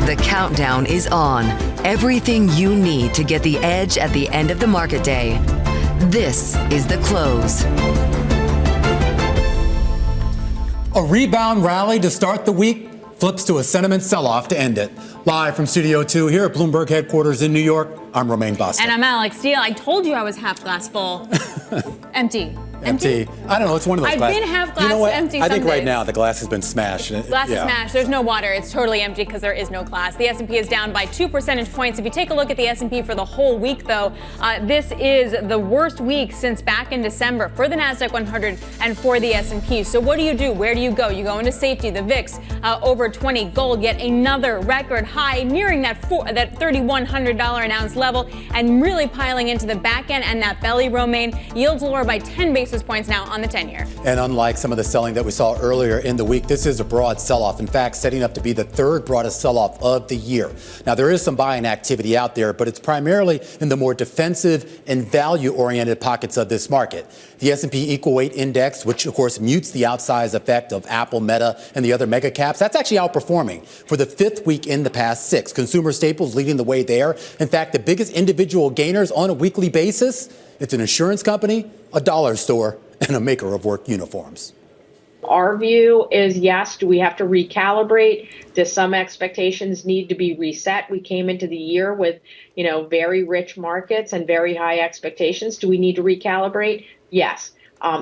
The countdown is on. Everything you need to get the edge at the end of the market day. This is The Close. A rebound rally to start the week flips to a sentiment sell-off to end it. Live from Studio 2 here at Bloomberg headquarters in New York, I'm Romaine Boston. And I'm Alex Steele. I told you I was half glass full. Empty. Empty. I don't know. It's one of those I've been half glass empty. I think some right days. Now the glass has been smashed. Glass is smashed. There's no water. It's totally empty because there is no glass. The S&P is down by 2 percentage points. If you take a look at the S&P for the whole week, though, this is the worst week since back in December for the Nasdaq 100 and for the S&P. So what do? Where do you go? You go into safety. The VIX over 20. Gold yet another record high, nearing that $3,100 an ounce level, and really piling into the back end and that belly, Romaine. Yields lower by 10 basis points now on the 10-year. And unlike some of the selling that we saw earlier in the week, this is a broad sell-off. In fact, setting up to be the third broadest sell-off of the year. Now, there is some buying activity out there, but it's primarily in the more defensive and value-oriented pockets of this market. The S&P Equal Weight Index, which, of course, mutes the outsized effect of Apple, Meta, and the other mega caps, that's actually outperforming for the fifth week in the past 6. Consumer staples leading the way there. In fact, the biggest individual gainers on a weekly basis, it's an insurance company, a dollar store, and a maker of work uniforms. Our view is, yes, do we have to recalibrate? Do some expectations need to be reset? We came into the year with, very rich markets and very high expectations. Do we need to recalibrate? Yes.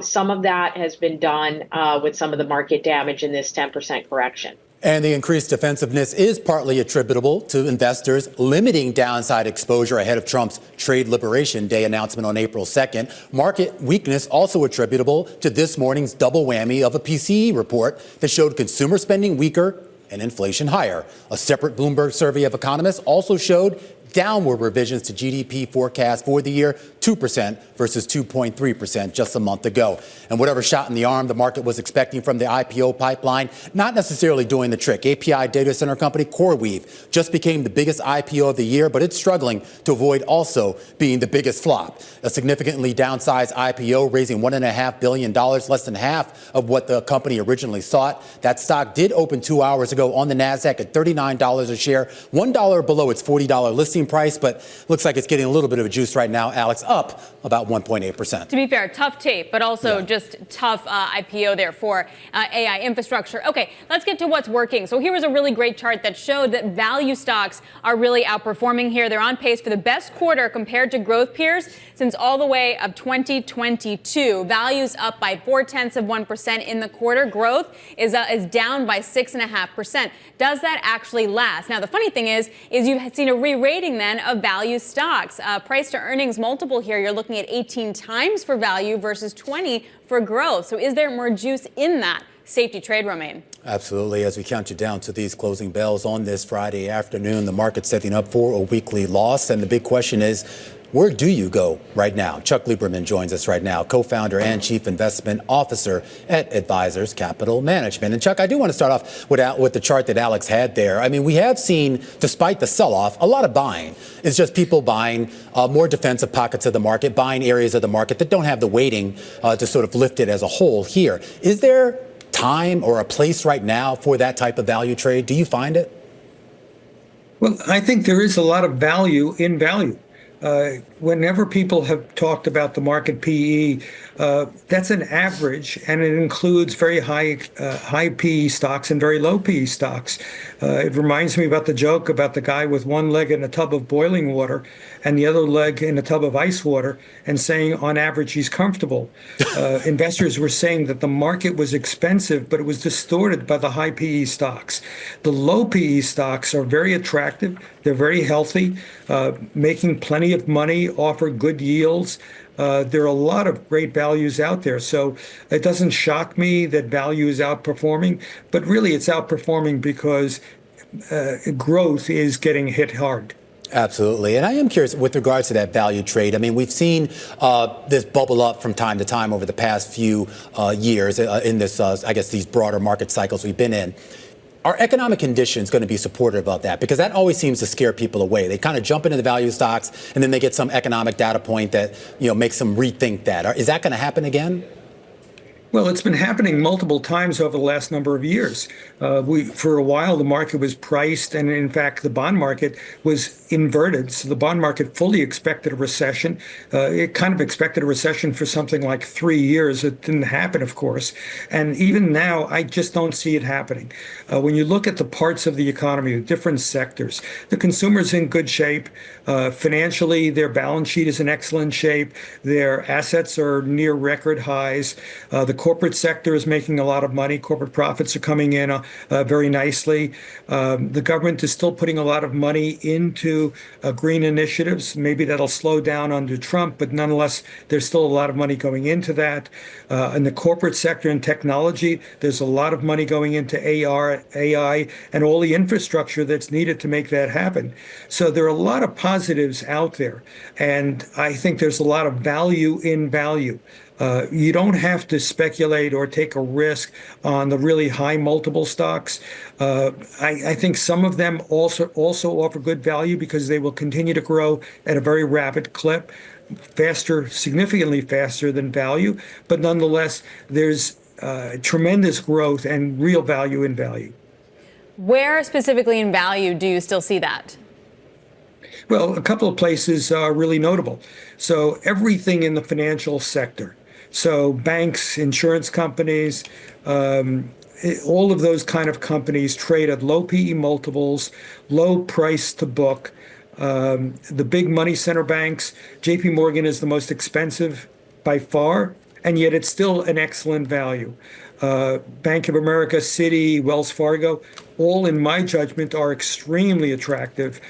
Some of that has been done with some of the market damage in this 10% correction. And the increased defensiveness is partly attributable to investors limiting downside exposure ahead of Trump's Trade Liberation Day announcement on April 2nd. Market weakness also attributable to this morning's double whammy of a PCE report that showed consumer spending weaker and inflation higher. A separate Bloomberg survey of economists also showed downward revisions to GDP forecast for the year, 2% versus 2.3% just a month ago. And whatever shot in the arm the market was expecting from the IPO pipeline, not necessarily doing the trick. API data center company CoreWeave just became the biggest IPO of the year, but it's struggling to avoid also being the biggest flop. A significantly downsized IPO, raising $1.5 billion, less than half of what the company originally sought. That stock did open 2 hours ago on the Nasdaq at $39 a share, $1 below its $40 listing price, but looks like it's getting a little bit of a juice right now. Alex, up about 1.8%. To be fair, tough tape, but also just tough IPO there for AI infrastructure. Okay, let's get to what's working. So here was a really great chart that showed that value stocks are really outperforming here. They're on pace for the best quarter compared to growth peers since all the way of 2022. Values up by 0.4% in the quarter. Growth is down by 6.5%. Does that actually last? Now, the funny thing is you've seen a re-rating then of value stocks. Price to earnings multiple here, you're looking at 18 times for value versus 20 for growth. So is there more juice in that safety trade, Romaine? Absolutely. As we count you down to these closing bells on this Friday afternoon, the market's setting up for a weekly loss. And the big question is, where do you go right now? Chuck Lieberman joins us right now, co-founder and chief investment officer at Advisors Capital Management. And Chuck, I do want to start off with the chart that Alex had there. I mean, we have seen, despite the sell-off, a lot of buying. It's just people buying more defensive pockets of the market, buying areas of the market that don't have the weighting to sort of lift it as a whole here. Is there time or a place right now for that type of value trade? Do you find it? Well, I think there is a lot of value in value. Whenever people have talked about the market PE, that's an average, and it includes very high PE stocks and very low PE stocks. It reminds me about the joke about the guy with one leg in a tub of boiling water and the other leg in a tub of ice water, and saying on average he's comfortable. Investors were saying that the market was expensive, but it was distorted by the high PE stocks. The low PE stocks are very attractive. They're very healthy, making plenty of money, offer good yields. There are a lot of great values out there. So it doesn't shock me that value is outperforming, but really it's outperforming because growth is getting hit hard. Absolutely. And I am curious with regards to that value trade. I mean, we've seen this bubble up from time to time over the past few years in this, I guess, these broader market cycles we've been in. Are economic conditions going to be supportive of that? Because that always seems to scare people away. They kind of jump into the value stocks and then they get some economic data point that, makes them rethink that. Is that going to happen again? Well, it's been happening multiple times over the last number of years. For a while, the market was priced, and in fact, the bond market was inverted. So the bond market fully expected a recession. It kind of expected a recession for something like 3 years. It didn't happen, of course. And even now, I just don't see it happening. When you look at the parts of the economy, the different sectors, the consumer's in good shape. Financially, their balance sheet is in excellent shape. Their assets are near record highs. The corporate sector is making a lot of money. Corporate profits are coming in very nicely. The government is still putting a lot of money into green initiatives. Maybe that'll slow down under Trump, but nonetheless, there's still a lot of money going into that. In the corporate sector and technology, there's a lot of money going into AI, and all the infrastructure that's needed to make that happen. So there are a lot of positives out there, and I think there's a lot of value in value. You don't have to speculate or take a risk on the really high multiple stocks. I think some of them also offer good value because they will continue to grow at a very rapid clip, significantly faster than value. But nonetheless, there's tremendous growth and real value in value. Where specifically in value do you still see that? Well, a couple of places are really notable. So everything in the financial sector. So banks, insurance companies, all of those kind of companies trade at low PE multiples, low price to book. The big money center banks, JP Morgan is the most expensive by far, and yet it's still an excellent value. Bank of America, Citi, Wells Fargo, all in my judgment are extremely attractive,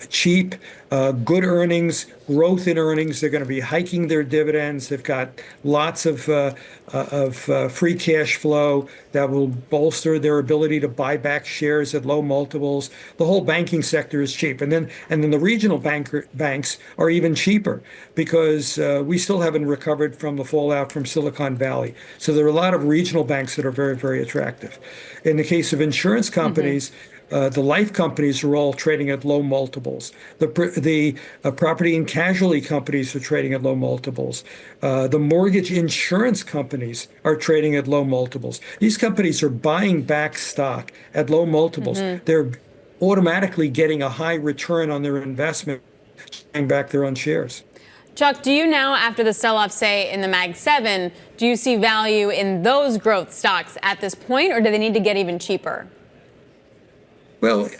cheap, good earnings, growth in earnings. They're going to be hiking their dividends. They've got lots of free cash flow that will bolster their ability to buy back shares at low multiples. The whole banking sector is cheap. And then the regional banks are even cheaper because we still haven't recovered from the fallout from Silicon Valley. So there are a lot of regional banks that are very, very attractive. In the case of insurance companies, the life companies are all trading at low multiples. The property and casualty companies are trading at low multiples. The mortgage insurance companies are trading at low multiples. These companies are buying back stock at low multiples. They're automatically getting a high return on their investment, buying back their own shares. Chuck, do you now, after the sell-off, say, in the Mag 7, do you see value in those growth stocks at this point, or do they need to get even cheaper? Well,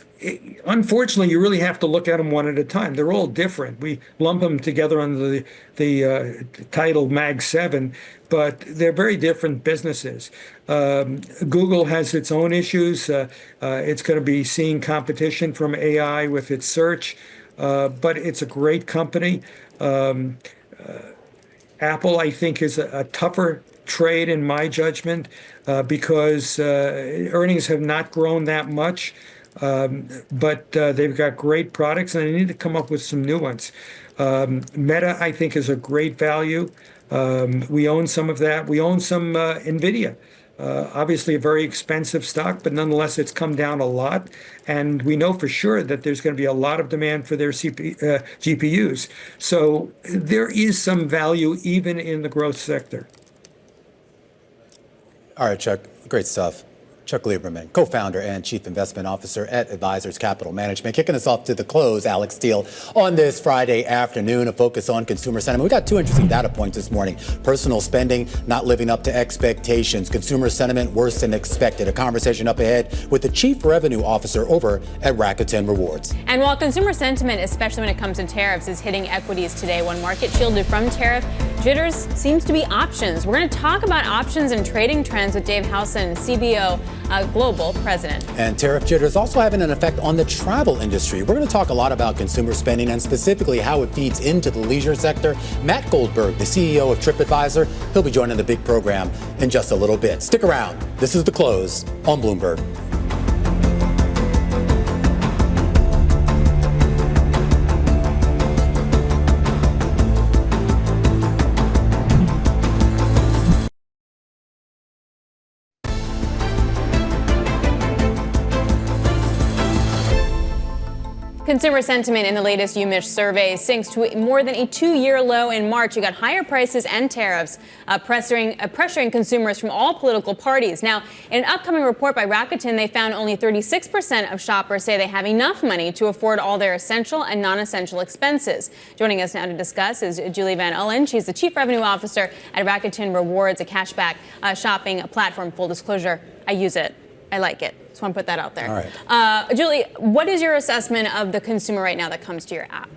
unfortunately, you really have to look at them one at a time. They're all different. We lump them together under the title Mag 7, but they're very different businesses. Google has its own issues. It's going to be seeing competition from AI with its search, but it's a great company. Apple, I think, is a tougher trade in my judgment because earnings have not grown that much. But they've got great products, and they need to come up with some new ones. Meta, I think, is a great value. We own some of that. We own some NVIDIA. Obviously a very expensive stock, but nonetheless, it's come down a lot. And we know for sure that there's going to be a lot of demand for their GPUs. So there is some value even in the growth sector. All right, Chuck, great stuff. Chuck Lieberman, co-founder and chief investment officer at Advisors Capital Management. Kicking us off to the close, Alex Steele, on this Friday afternoon, a focus on consumer sentiment. We got two interesting data points this morning. Personal spending not living up to expectations. Consumer sentiment worse than expected. A conversation up ahead with the chief revenue officer over at Rakuten Rewards. And while consumer sentiment, especially when it comes to tariffs, is hitting equities today, one market shielded from tariff jitters seems to be options. We're going to talk about options and trading trends with Dave Howson, CBOE Global President. And tariff jitters also having an effect on the travel industry. We're going to talk a lot about consumer spending and specifically how it feeds into the leisure sector. Matt Goldberg, the CEO of TripAdvisor, he'll be joining the big program in just a little bit. Stick around. This is The Close on Bloomberg. Consumer sentiment in the latest UMich survey sinks to more than a 2-year low in March. You got higher prices and tariffs pressuring consumers from all political parties. Now, in an upcoming report by Rakuten, they found only 36% of shoppers say they have enough money to afford all their essential and non-essential expenses. Joining us now to discuss is Julie Van Ullen. She's the Chief Revenue Officer at Rakuten Rewards, a cashback shopping platform. Full disclosure, I use it. I like it. Just want to put that out there. All right. Julie, what is your assessment of the consumer right now that comes to your app?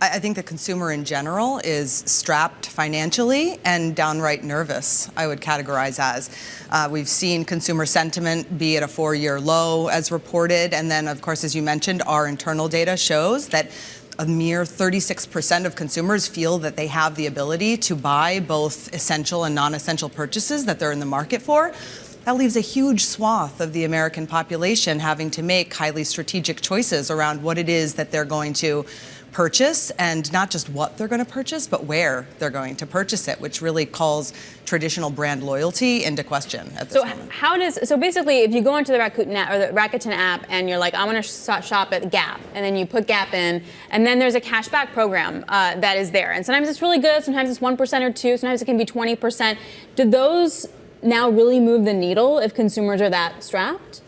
I think the consumer in general is strapped financially and downright nervous, I would categorize as. We've seen consumer sentiment be at a 4-year low as reported. And then, of course, as you mentioned, our internal data shows that a mere 36% of consumers feel that they have the ability to buy both essential and non-essential purchases that they're in the market for. That leaves a huge swath of the American population having to make highly strategic choices around what it is that they're going to purchase, and not just what they're going to purchase, but where they're going to purchase it, which really calls traditional brand loyalty into question at this moment. So basically, if you go into the Rakuten app and you're like, I want to shop at Gap, and then you put Gap in, and then there's a cashback program that is there, and sometimes it's really good, sometimes it's 1% or 2%, sometimes it can be 20%. Do those now really move the needle if consumers are that strapped?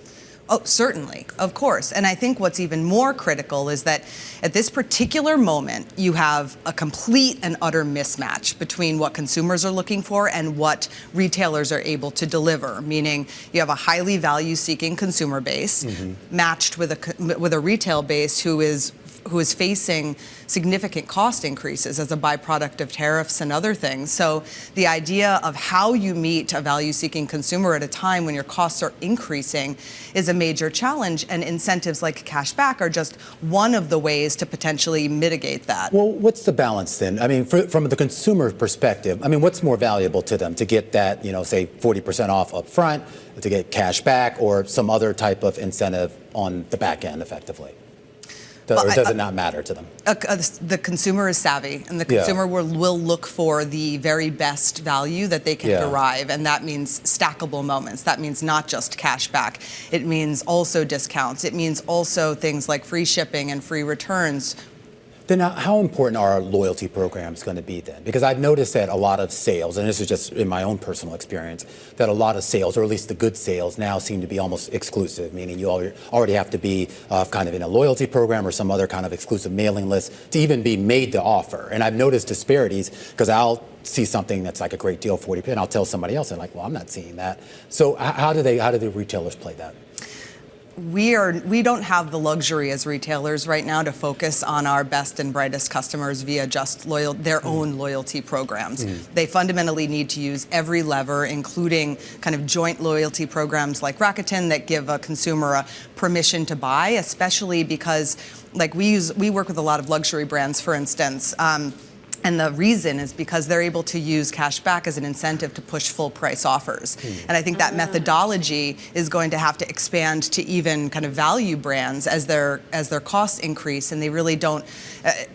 Oh, certainly, of course. And I think what's even more critical is that at this particular moment, you have a complete and utter mismatch between what consumers are looking for and what retailers are able to deliver, meaning you have a highly value-seeking consumer base matched with a retail base who is facing significant cost increases as a byproduct of tariffs and other things. So the idea of how you meet a value-seeking consumer at a time when your costs are increasing is a major challenge, and incentives like cashback are just one of the ways to potentially mitigate that. Well, what's the balance then? I mean, from the consumer perspective, I mean, what's more valuable to them, to get that, say 40% off up front, to get cash back, or some other type of incentive on the back end effectively? Or does it not matter to them? The consumer is savvy, and the consumer will look for the very best value that they can derive, and that means stackable moments. That means not just cash back. It means also discounts. It means also things like free shipping and free returns. Then how important are our loyalty programs going to be then? Because I've noticed that a lot of sales, and this is just in my own personal experience, that a lot of sales, or at least the good sales, now seem to be almost exclusive, meaning you already have to be kind of in a loyalty program or some other kind of exclusive mailing list to even be made to offer. And I've noticed disparities because I'll see something that's like a great deal, 40%, and I'll tell somebody else, and like, well, I'm not seeing that. So how do the retailers play that? We don't have the luxury as retailers right now to focus on our best and brightest customers via just their own loyalty programs. They fundamentally need to use every lever, including kind of joint loyalty programs like Rakuten that give a consumer a permission to buy, especially because we work with a lot of luxury brands, for instance. And the reason is because they're able to use cash back as an incentive to push full price offers. And I think that methodology is going to have to expand to even kind of value brands as their costs increase, and they really don't,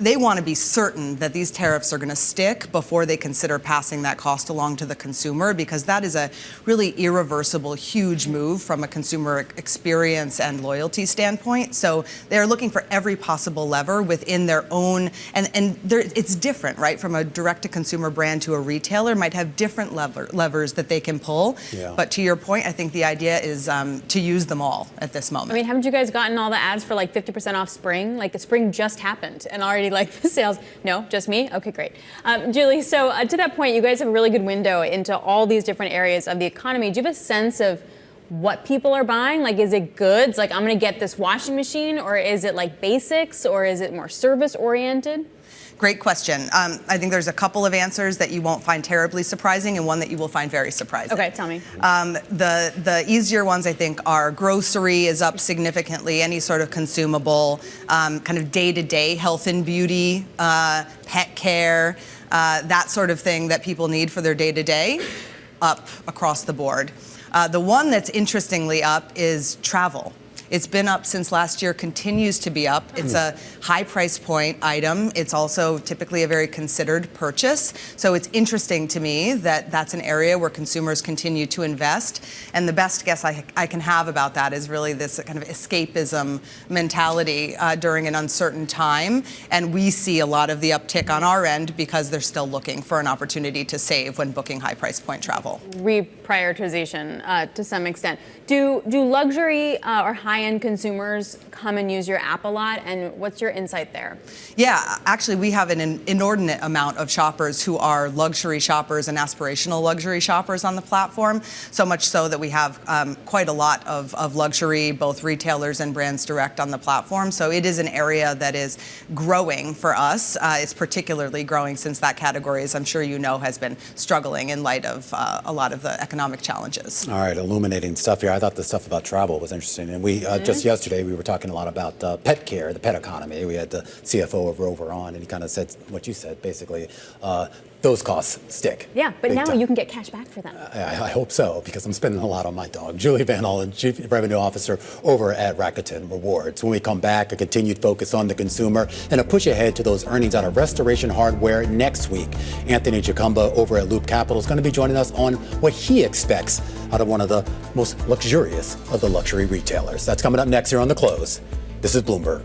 they want to be certain that these tariffs are going to stick before they consider passing that cost along to the consumer, because that is a really irreversible, huge move from a consumer experience and loyalty standpoint. So they're looking for every possible lever within their own, and it's different, right? From a direct-to-consumer brand to a retailer might have different levers that they can pull. But to your point, I think the idea is to use them all at this moment. I mean, haven't you guys gotten all the ads for like 50% off spring? Like, the spring just happened, and already like the sales. No, just me? Okay, great. Julie, so to that point, you guys have a really good window into all these different areas of the economy. Do you have a sense of what people are buying? Like, is it goods? Like, I'm going to get this washing machine, or is it like basics, or is it more service-oriented? Great question. I think there's a couple of answers that you won't find terribly surprising and one that you will find very surprising. Okay, tell me. The easier ones, I think, are grocery is up significantly, any sort of consumable, kind of day-to-day health and beauty, pet care, that sort of thing that people need for their day-to-day, up across the board. The one that's interestingly up is travel. It's been up since last year, continues to be up. It's a high price point item. It's also typically a very considered purchase. So it's interesting to me that that's an area where consumers continue to invest. And the best guess I can have about that is really this kind of escapism mentality during an uncertain time. And we see a lot of the uptick on our end because they're still looking for an opportunity to save when booking high price point travel. Reprioritization to some extent. Do luxury or high-end consumers come and use your app a lot? And what's your insight there? Yeah, actually, we have an inordinate amount of shoppers who are luxury shoppers and aspirational luxury shoppers on the platform, so much so that we have quite a lot of luxury, both retailers and brands direct on the platform. So it is an area that is growing for us. It's particularly growing since that category, as I'm sure you know, has been struggling in light of a lot of the economic challenges. All right, illuminating stuff here. I thought the stuff about travel was interesting. And we just yesterday, we were talking a lot about pet care, the pet economy. We had the CFO of Rover on, and he kind of said what you said, basically. Those costs stick. Yeah, but now time. you can get cash back for them. I hope so, because I'm spending a lot on my dog. Julie Van Ullen, Chief Revenue Officer over at Rakuten Rewards. When we come back, a continued focus on the consumer and a push ahead to those earnings out of Restoration Hardware next week. Anthony Chukumba over at Loop Capital is going to be joining us on what he expects out of one of the most luxurious of the luxury retailers. That's coming up next here on The Close. This is Bloomberg.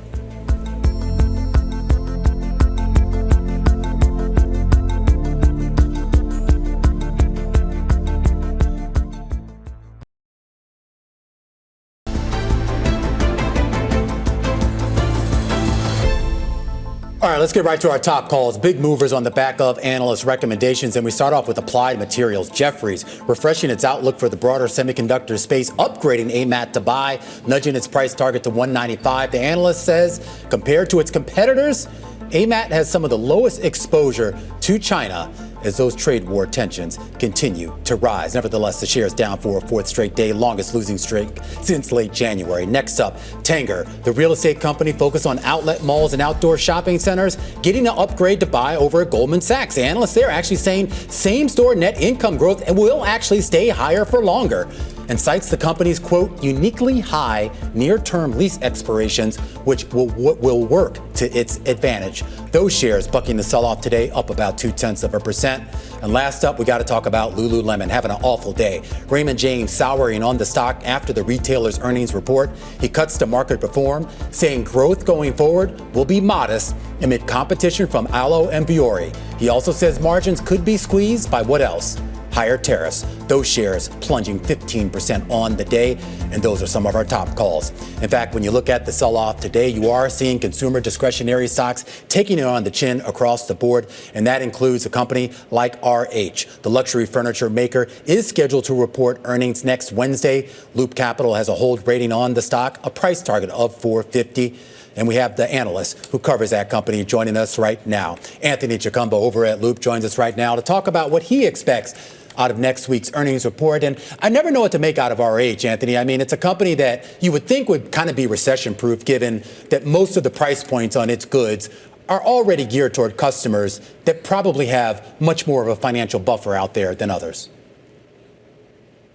All right, let's get right to our top calls. Big movers on the back of analyst recommendations. And we start off with Applied Materials. Jefferies refreshing its outlook for the broader semiconductor space, upgrading AMAT to buy, nudging its price target to 195. The analyst says, compared to its competitors, AMAT has some of the lowest exposure to China as those trade war tensions continue to rise. Nevertheless, the share is down for a fourth straight day, longest losing streak since late January. Next up, Tanger, the real estate company focused on outlet malls and outdoor shopping centers, getting an upgrade to buy over at Goldman Sachs. The analysts there are actually saying same-store net income growth will actually stay higher for longer, and cites the company's, quote, uniquely high near-term lease expirations, which will work to its advantage. Those shares bucking the sell-off today, up about 0.2%. And last up, we got to talk about Lululemon having an awful day. Raymond James souring on the stock after the retailer's earnings report. He cuts to market perform, saying growth going forward will be modest amid competition from Alo and Vuori. He also says margins could be squeezed by what else? Higher tariffs. Those shares plunging 15% on the day, and those are some of our top calls. In fact, when you look at the sell-off today, you are seeing consumer discretionary stocks taking it on the chin across the board, and that includes a company like RH. The luxury furniture maker is scheduled to report earnings next Wednesday. Loop Capital has a hold rating on the stock, a price target of $450. And we have the analyst who covers that company joining us right now. Anthony Chukumba over at Loop joins us right now to talk about what he expects out of next week's earnings report. And I never know what to make out of RH, Anthony. I mean, it's a company that you would think would kind of be recession-proof, given that most of the price points on its goods are already geared toward customers that probably have much more of a financial buffer out there than others.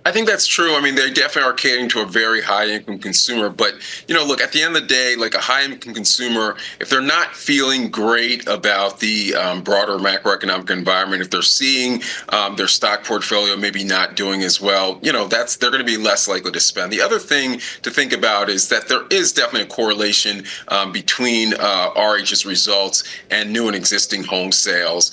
I think that's true. I mean, they definitely are catering to a very high-income consumer. But, you know, look, at the end of the day, like a high-income consumer, if they're not feeling great about the broader macroeconomic environment, if they're seeing their stock portfolio maybe not doing as well, you know, they're going to be less likely to spend. The other thing to think about is that there is definitely a correlation between RH's results and new and existing home sales.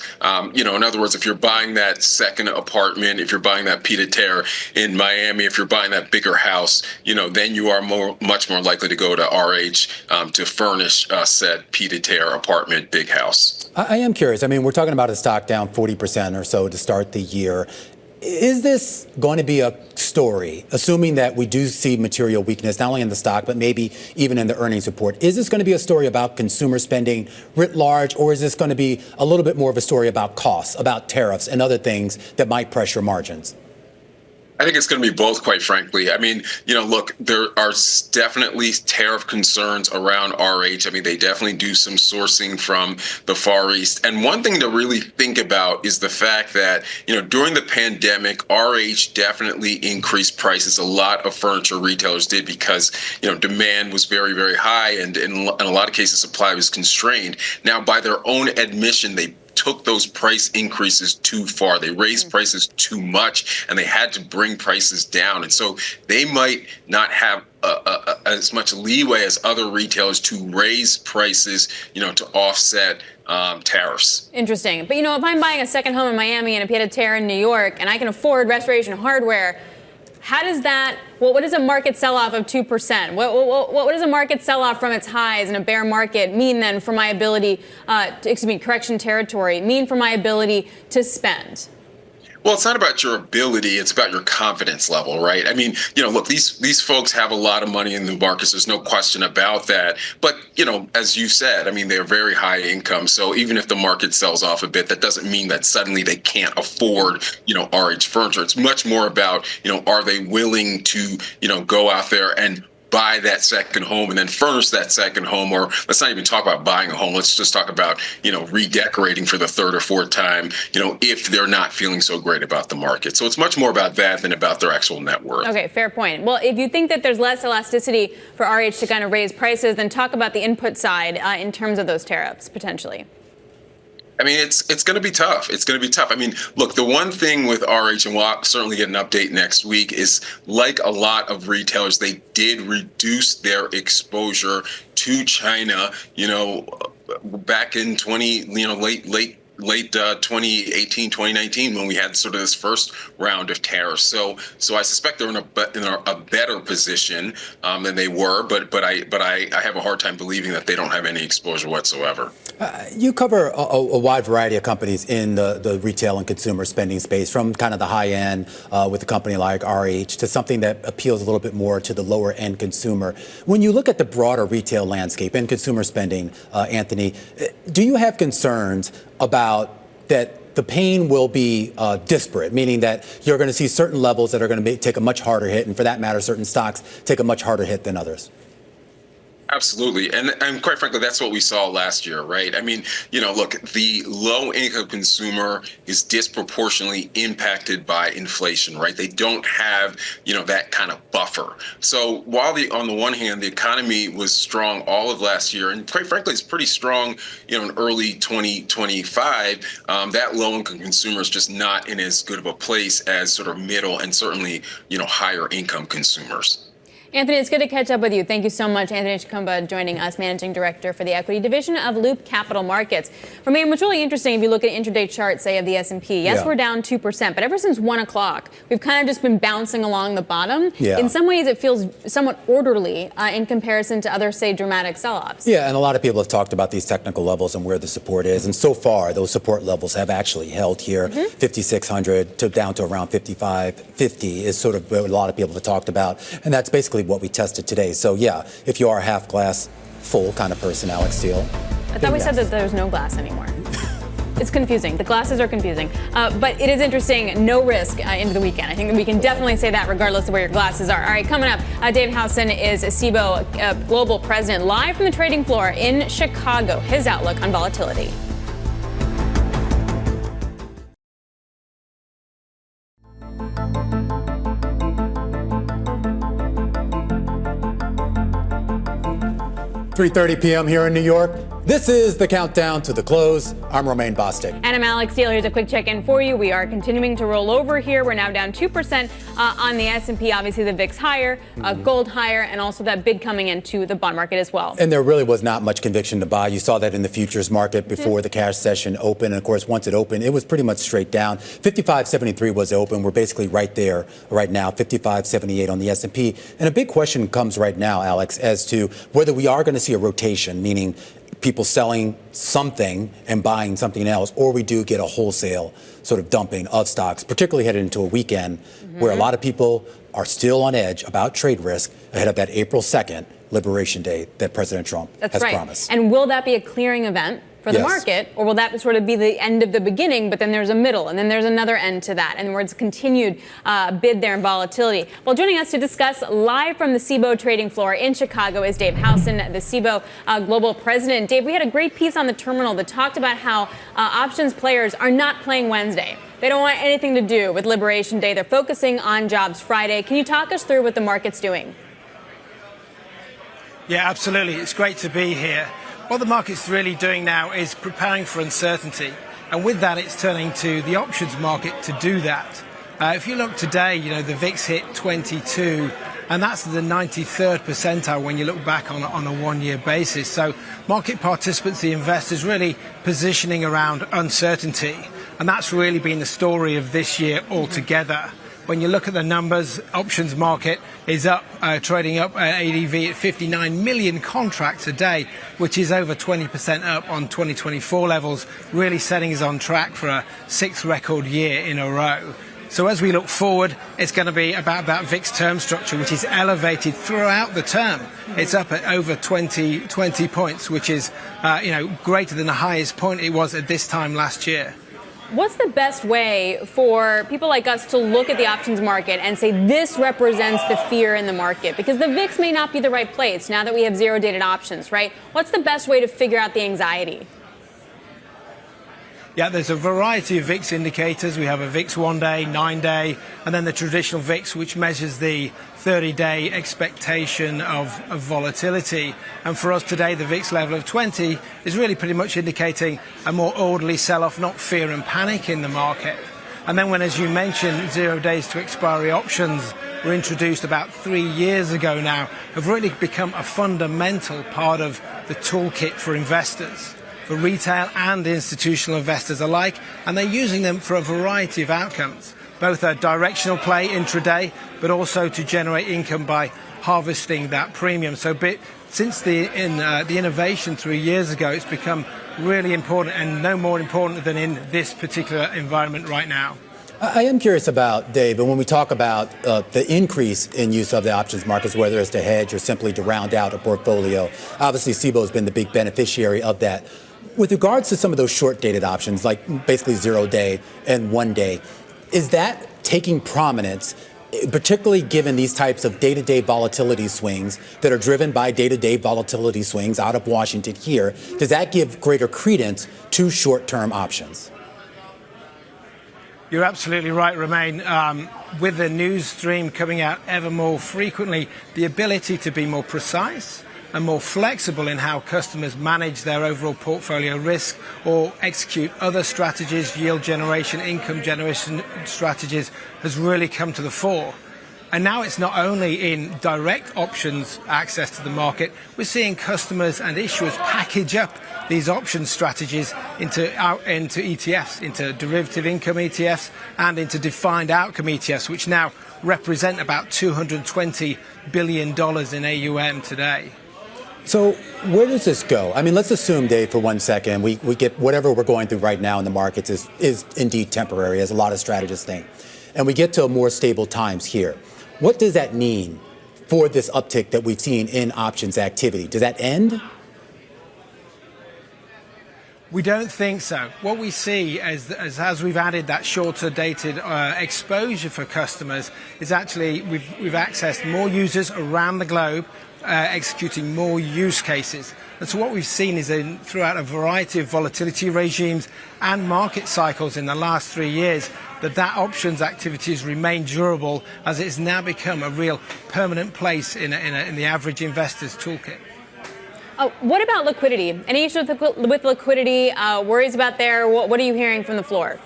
You know, in other words, if you're buying that second apartment, if you're buying that pied-à-terre in Miami, if you're buying that bigger house, you know, then you are much more likely to go to RH to furnish said pied-à-terre apartment, big house. I am curious. I mean, we're talking about a stock down 40% or so to start the year. Is this going to be a story, assuming that we do see material weakness, not only in the stock, but maybe even in the earnings report? Is this going to be a story about consumer spending writ large, or is this going to be a little bit more of a story about costs, about tariffs and other things that might pressure margins? I think it's going to be both, quite frankly. I mean, look, there are definitely tariff concerns around RH. I mean, they definitely do some sourcing from the Far East. And one thing to really think about is the fact that, during the pandemic, RH definitely increased prices. A lot of furniture retailers did because, demand was very, very high. And in a lot of cases, supply was constrained. Now, by their own admission, they took those price increases too far. They raised prices too much, and they had to bring prices down. And so they might not have as much leeway as other retailers to raise prices, to offset tariffs. Interesting. But, if I'm buying a second home in Miami and a pied-à-terre in New York, and I can afford Restoration Hardware, how does that, what does a market sell-off of 2%? What does a market sell-off from its highs in a bear market mean then for my ability, correction territory, mean for my ability to spend? Well, it's not about your ability. It's about your confidence level, right? I mean, look, these folks have a lot of money in the markets. There's no question about that. But, as you said, I mean, they're very high income. So even if the market sells off a bit, that doesn't mean that suddenly they can't afford, RH furniture. It's much more about, are they willing to, go out there and buy that second home and then furnish that second home, or let's not even talk about buying a home. Let's just talk about, redecorating for the third or fourth time, if they're not feeling so great about the market. So it's much more about that than about their actual net worth. Okay, fair point. Well, if you think that there's less elasticity for RH to kind of raise prices, then talk about the input side in terms of those tariffs, potentially. I mean, it's going to be tough. It's going to be tough. I mean, look, the one thing with RH, and we'll certainly get an update next week, is like a lot of retailers, they did reduce their exposure to China, back in late 2018, 2019, when we had sort of this first round of tariffs. So I suspect they're in a better position than they were, but I have a hard time believing that they don't have any exposure whatsoever. You cover a wide variety of companies in the retail and consumer spending space, from kind of the high end with a company like RH to something that appeals a little bit more to the lower end consumer. When you look at the broader retail landscape and consumer spending, Anthony, do you have concerns about that the pain will be disparate, meaning that you're going to see certain levels that are going to take a much harder hit, and for that matter, certain stocks take a much harder hit than others? Absolutely. And quite frankly, that's what we saw last year, right? I mean, look, the low income consumer is disproportionately impacted by inflation, right? They don't have, that kind of buffer. So while on the one hand, the economy was strong all of last year, and quite frankly, it's pretty strong, in early 2025, that low income consumer is just not in as good of a place as sort of middle and certainly, higher income consumers. Anthony, it's good to catch up with you. Thank you so much. Anthony Chukumba joining us, Managing Director for the Equity Division of Loop Capital Markets. Romain, what's really interesting, if you look at intraday charts, say, of the S&P, yes, we're down 2%, but ever since 1 o'clock, we've kind of just been bouncing along the bottom. Yeah. In some ways, it feels somewhat orderly in comparison to other, say, dramatic sell-offs. Yeah, and a lot of people have talked about these technical levels and where the support is. And so far, those support levels have actually held here. 5,600 to down to around 5,550 is sort of what a lot of people have talked about. And that's basically what we tested today. So, yeah, if you are a half glass full kind of person, Alex Steele. I thought we said that there's no glass anymore. It's confusing. The glasses are confusing. But it is interesting, no risk into the weekend. I think that we can definitely say that regardless of where your glasses are. All right, coming up, Dave Howson is a CBOE global president, live from the trading floor in Chicago. His outlook on volatility. .30 p.m. here in New York. This is the countdown to the close. I'm Romain Bostick. And I'm Alex Steele. Here's a quick check-in for you. We are continuing to roll over here. We're now down 2% on the S&P. Obviously, the VIX higher, gold higher, and also that bid coming into the bond market as well. And there really was not much conviction to buy. You saw that in the futures market before the cash session opened. And, of course, once it opened, it was pretty much straight down. 55.73 was open. We're basically right there right now, 55.78 on the S&P. And a big question comes right now, Alex, as to whether we are going to see a rotation, meaning people selling something and buying something else, or we do get a wholesale sort of dumping of stocks, particularly headed into a weekend where a lot of people are still on edge about trade risk ahead of that April 2nd Liberation Day that President Trump has promised. And will that be a clearing event for the market, or will that sort of be the end of the beginning, but then there's a middle, and then there's another end to that, and where it's continued bid there and volatility? Well, joining us to discuss live from the CBOE trading floor in Chicago is Dave Howson, the CBOE Global President. Dave, we had a great piece on the terminal that talked about how options players are not playing Wednesday. They don't want anything to do with Liberation Day. They're focusing on Jobs Friday. Can you talk us through what the market's doing? Yeah, absolutely. It's great to be here. What the market's really doing now is preparing for uncertainty. And with that, it's turning to the options market to do that. If you look today, the VIX hit 22, and that's the 93rd percentile when you look back on a one-year basis. So market participants, the investors, really positioning around uncertainty. And that's really been the story of this year altogether. When you look at the numbers, options market is up, trading up ADV at 59 million contracts a day, which is over 20% up on 2024 levels, really setting us on track for a 6th record year in a row. So as we look forward, it's going to be about that VIX term structure, which is elevated throughout the term. It's up at over 20 points, which is greater than the highest point it was at this time last year. What's the best way for people like us to look at the options market and say this represents the fear in the market? Because the VIX may not be the right place now that we have zero-dated options, right? What's the best way to figure out the anxiety? Yeah, there's a variety of VIX indicators. We have a VIX 1-day, 9-day, and then the traditional VIX, which measures the 30-day expectation of volatility. And for us today, the VIX level of 20 is really pretty much indicating a more orderly sell-off, not fear and panic in the market. And then when, as you mentioned, 0 days to expiry options were introduced about 3 years ago now, have really become a fundamental part of the toolkit for investors, for retail and institutional investors alike, and they're using them for a variety of outcomes, both a directional play intraday, but also to generate income by harvesting that premium. So since the innovation 3 years ago, it's become really important, and no more important than in this particular environment right now. I am curious about, Dave, and when we talk about the increase in use of the options markets, whether it's to hedge or simply to round out a portfolio, obviously CBOE has been the big beneficiary of that. With regards to some of those short-dated options, like basically 0-day and 1-day, is that taking prominence, particularly given these types of day-to-day volatility swings that are driven by day-to-day volatility swings out of Washington here? Does that give greater credence to short-term options? You're absolutely right, Romain. With the news stream coming out ever more frequently, the ability to be more precise and more flexible in how customers manage their overall portfolio risk or execute other strategies, yield generation, income generation strategies, has really come to the fore. And now it's not only in direct options access to the market, we're seeing customers and issuers package up these option strategies into ETFs, into derivative income ETFs and into defined outcome ETFs, which now represent about $220 billion in AUM today. So where does this go? I mean, let's assume, Dave, for 1 second, we get whatever we're going through right now in the markets is indeed temporary, as a lot of strategists think, and we get to more stable times here. What does that mean for this uptick that we've seen in options activity? Does that end? We don't think so. What we see as we've added that shorter dated exposure for customers is actually we've accessed more users around the globe, executing more use cases. And so what we've seen is throughout a variety of volatility regimes and market cycles in the last 3 years, that options activity has remained durable as it's now become a real permanent place in the average investor's toolkit. What about liquidity? Any issues with liquidity? Worries about there? What are you hearing from the floor?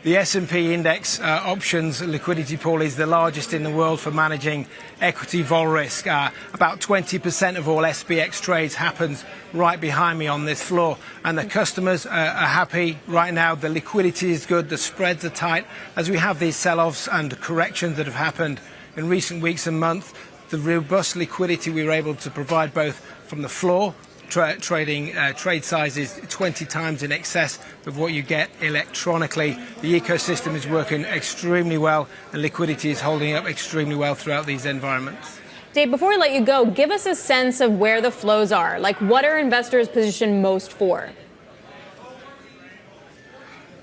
The S&P index options liquidity pool is the largest in the world for managing equity vol risk. About 20% of all SPX trades happens right behind me on this floor. And the customers are happy right now. The liquidity is good. The spreads are tight. As we have these sell-offs and corrections that have happened in recent weeks and months, the robust liquidity we were able to provide both from the floor, trading trade sizes 20 times in excess of what you get electronically. The ecosystem is working extremely well, and liquidity is holding up extremely well throughout these environments. Dave, before we let you go, give us a sense of where the flows are. Like, what are investors positioned most for?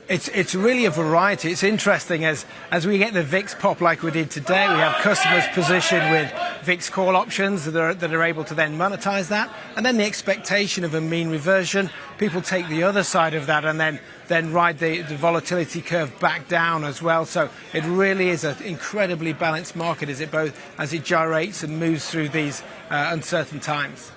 It's really a variety. It's interesting as we get the VIX pop like we did today. We have customers positioned with VIX call options that are able to then monetize that, and then the expectation of a mean reversion. People take the other side of that and then ride the volatility curve back down as well. So it really is an incredibly balanced market as it gyrates and moves through these uncertain times.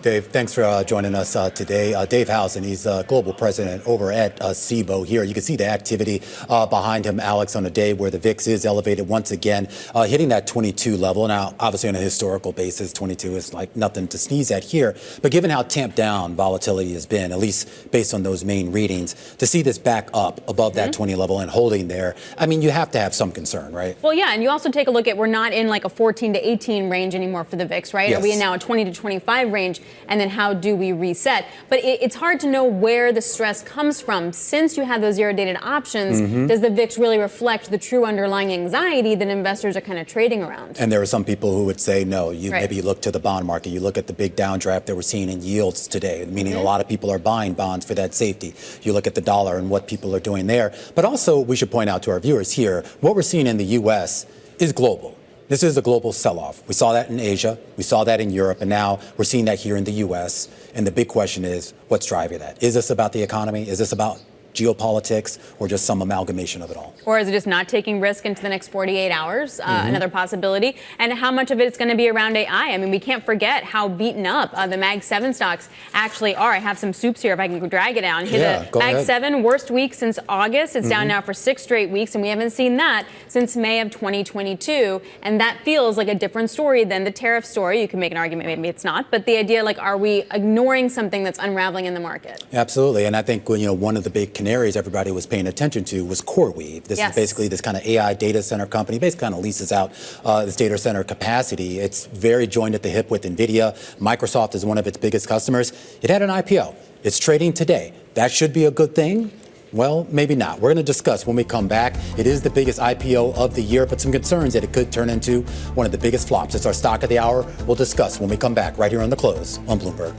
Dave, thanks for joining us today. Dave Howson, he's global president over at CBOE here. You can see the activity behind him, Alex, on a day where the VIX is elevated once again, hitting that 22 level. Now, obviously on a historical basis, 22 is like nothing to sneeze at here. But given how tamped down volatility has been, at least based on those main readings, to see this back up above that 20 level and holding there, I mean, you have to have some concern, right? Well, yeah, and you also take a look at, we're not in like a 14 to 18 range anymore for the VIX, right? Yes. Are we in now a 20 to 25 range? And then how do we reset? But it's hard to know where the stress comes from. Since you have those zero-dated options, does the VIX really reflect the true underlying anxiety that investors are kind of trading around? And there are some people who would say, no, maybe you look to the bond market, you look at the big downdraft that we're seeing in yields today, meaning a lot of people are buying bonds for that safety. You look at the dollar and what people are doing there. But also, we should point out to our viewers here, what we're seeing in the U.S. is global. This is a global sell-off. We saw that in Asia, we saw that in Europe, and now we're seeing that here in the U.S. And the big question is, what's driving that? Is this about the economy? Is this about geopolitics, or just some amalgamation of it all? Or is it just not taking risk into the next 48 hours? Another possibility. And how much of it is going to be around AI? I mean, we can't forget how beaten up the Mag 7 stocks actually are. I have some soups here if I can drag it down. The Mag 7 worst week since August. It's down now for 6 straight weeks, and we haven't seen that since May of 2022. And that feels like a different story than the tariff story. You can make an argument, maybe it's not. But the idea, like, are we ignoring something that's unraveling in the market? Absolutely. And I think, one of the big canaries everybody was paying attention to was CoreWeave. This is basically this kind of AI data center company, basically kind of leases out this data center capacity. It's very joined at the hip with NVIDIA. Microsoft is one of its biggest customers. It had an IPO. It's trading today. That should be a good thing. Well, maybe not. We're going to discuss when we come back. It is the biggest IPO of the year, but some concerns that it could turn into one of the biggest flops. It's our stock of the hour. We'll discuss when we come back right here on The Close on Bloomberg.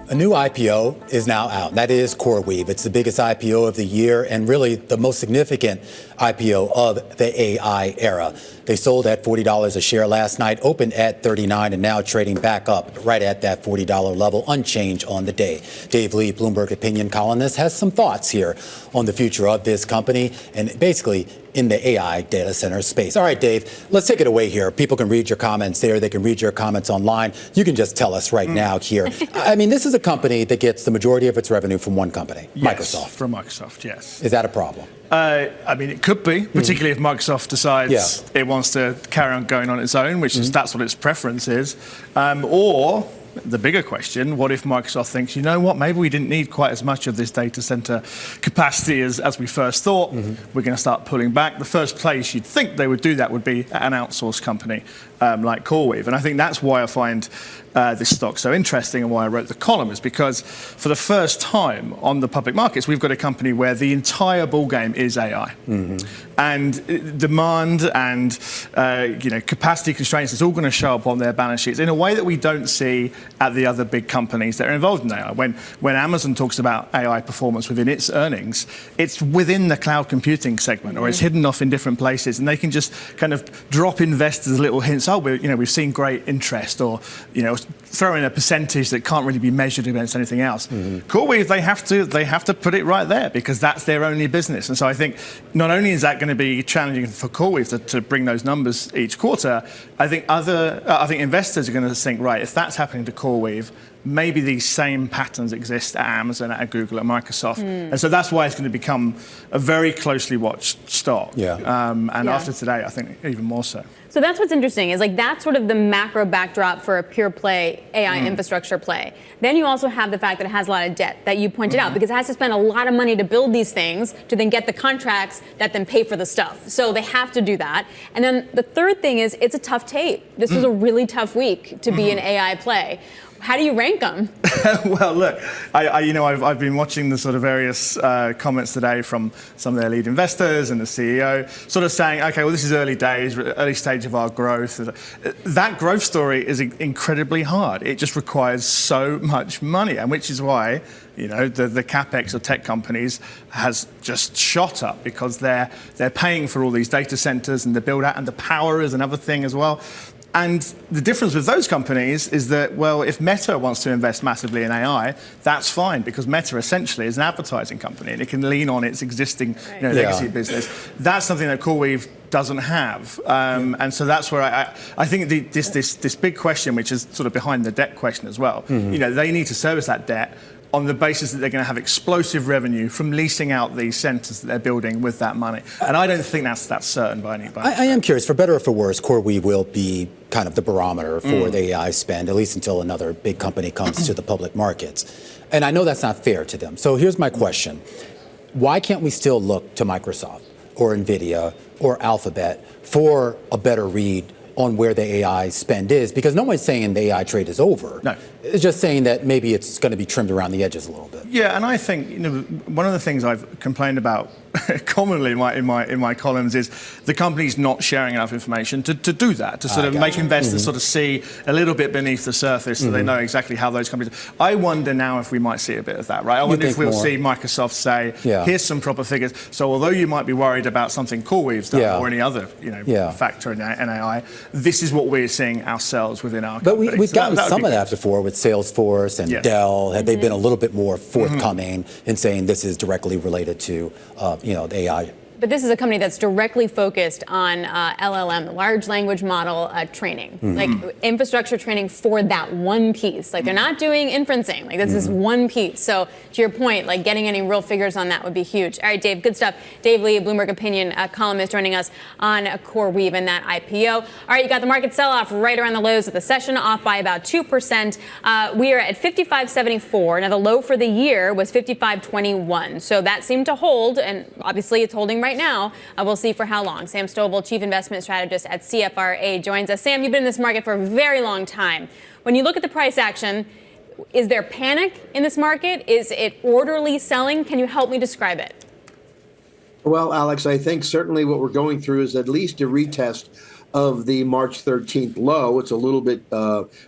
A new IPO is now out. That is CoreWeave. It's the biggest IPO of the year and really the most significant IPO of the AI era. They sold at $40 a share last night, opened at $39, and now trading back up right at that $40 level, unchanged on the day. Dave Lee, Bloomberg opinion columnist, has some thoughts here on the future of this company and basically in the AI data center space. All right, Dave, let's take it away here. People can read your comments there. They can read your comments online. You can just tell us right now here. I mean, this is a company that gets the majority of its revenue from one company, Microsoft. From Microsoft, yes. Is that a problem? I mean, it could be, particularly if Microsoft decides it wants to carry on going on its own, which is that's what its preference is. Or the bigger question, what if Microsoft thinks, you know what, maybe we didn't need quite as much of this data center capacity as we first thought. We're going to start pulling back. The first place you'd think they would do that would be an outsourced company like CoreWeave. And I think that's why I find this stock so interesting and why I wrote the column, is because for the first time on the public markets, we've got a company where the entire ballgame is AI. And demand and capacity constraints is all going to show up on their balance sheets in a way that we don't see at the other big companies that are involved in AI. When Amazon talks about AI performance within its earnings, it's within the cloud computing segment, or it's hidden off in different places, and they can just kind of drop investors little hints. Oh, we've seen great interest, or throw in a percentage that can't really be measured against anything else. CoreWeave, they have to put it right there because that's their only business. And so I think not only is that going to be challenging for CoreWeave to bring those numbers each quarter, I think investors are going to think, right, if that's happening to CoreWeave, maybe these same patterns exist at Amazon, at Google, at Microsoft. And so that's why it's going to become a very closely watched stock. After today, I think even more so. So that's what's interesting, is like that's sort of the macro backdrop for a pure play AI infrastructure play. Then you also have the fact that it has a lot of debt that you pointed out, because it has to spend a lot of money to build these things to then get the contracts that then pay for the stuff. So they have to do that. And then the third thing is it's a tough tape. This was a really tough week to be an AI play. How do you rank them? Well, look, I've been watching the sort of various comments today from some of their lead investors and the CEO, sort of saying, okay, well, this is early days, early stage of our growth. That growth story is incredibly hard. It just requires so much money, and which is why, the capex of tech companies has just shot up, because they're paying for all these data centers and the build out, and the power is another thing as well. And the difference with those companies is that, well, if Meta wants to invest massively in AI, that's fine, because Meta essentially is an advertising company and it can lean on its existing legacy business. That's something that CoreWeave doesn't have. And so that's where I think this big question, which is sort of behind the debt question as well, they need to service that debt on the basis that they're going to have explosive revenue from leasing out these centers that they're building with that money. And I don't think that's certain by anybody. I am curious, for better or for worse, CoreWeave will be kind of the barometer for the AI spend, at least until another big company comes to the public markets. And I know that's not fair to them. So here's my question. Why can't we still look to Microsoft or NVIDIA or Alphabet for a better read on where the AI spend is? Because no one's saying the AI trade is over. No. It's just saying that maybe it's going to be trimmed around the edges a little bit. Yeah, and I think one of the things I've complained about commonly in my columns is the company's not sharing enough information to do that, to sort of make investors sort of see a little bit beneath the surface, so they know exactly how those companies. I wonder now if we might see a bit of that, right? I wonder if we'll see Microsoft say, here's some proper figures. So although you might be worried about something CoreWeave's done or any other factor in AI, this is what we're seeing ourselves within our company. But we've gotten some of that before with Salesforce and Dell. Had they been a little bit more forthcoming in saying this is directly related to the AI? But this is a company that's directly focused on LLM, large language model training, like infrastructure training for that one piece. Like they're not doing inferencing. Like this is one piece. So to your point, like getting any real figures on that would be huge. All right, Dave, good stuff. Dave Lee, Bloomberg Opinion columnist, joining us on CoreWeave and that IPO. All right, you got the market sell-off right around the lows of the session, off by about 2%. We are at 55.74. Now the low for the year was 55.21. So that seemed to hold, and obviously it's holding right now. We'll see for how long. Sam Stovall, Chief Investment Strategist at CFRA, joins us. Sam, you've been in this market for a very long time. When you look at the price action, is there panic in this market? Is it orderly selling? Can you help me describe it? Well, Alex, I think certainly what we're going through is at least a retest of the March 13th low. It's a little bit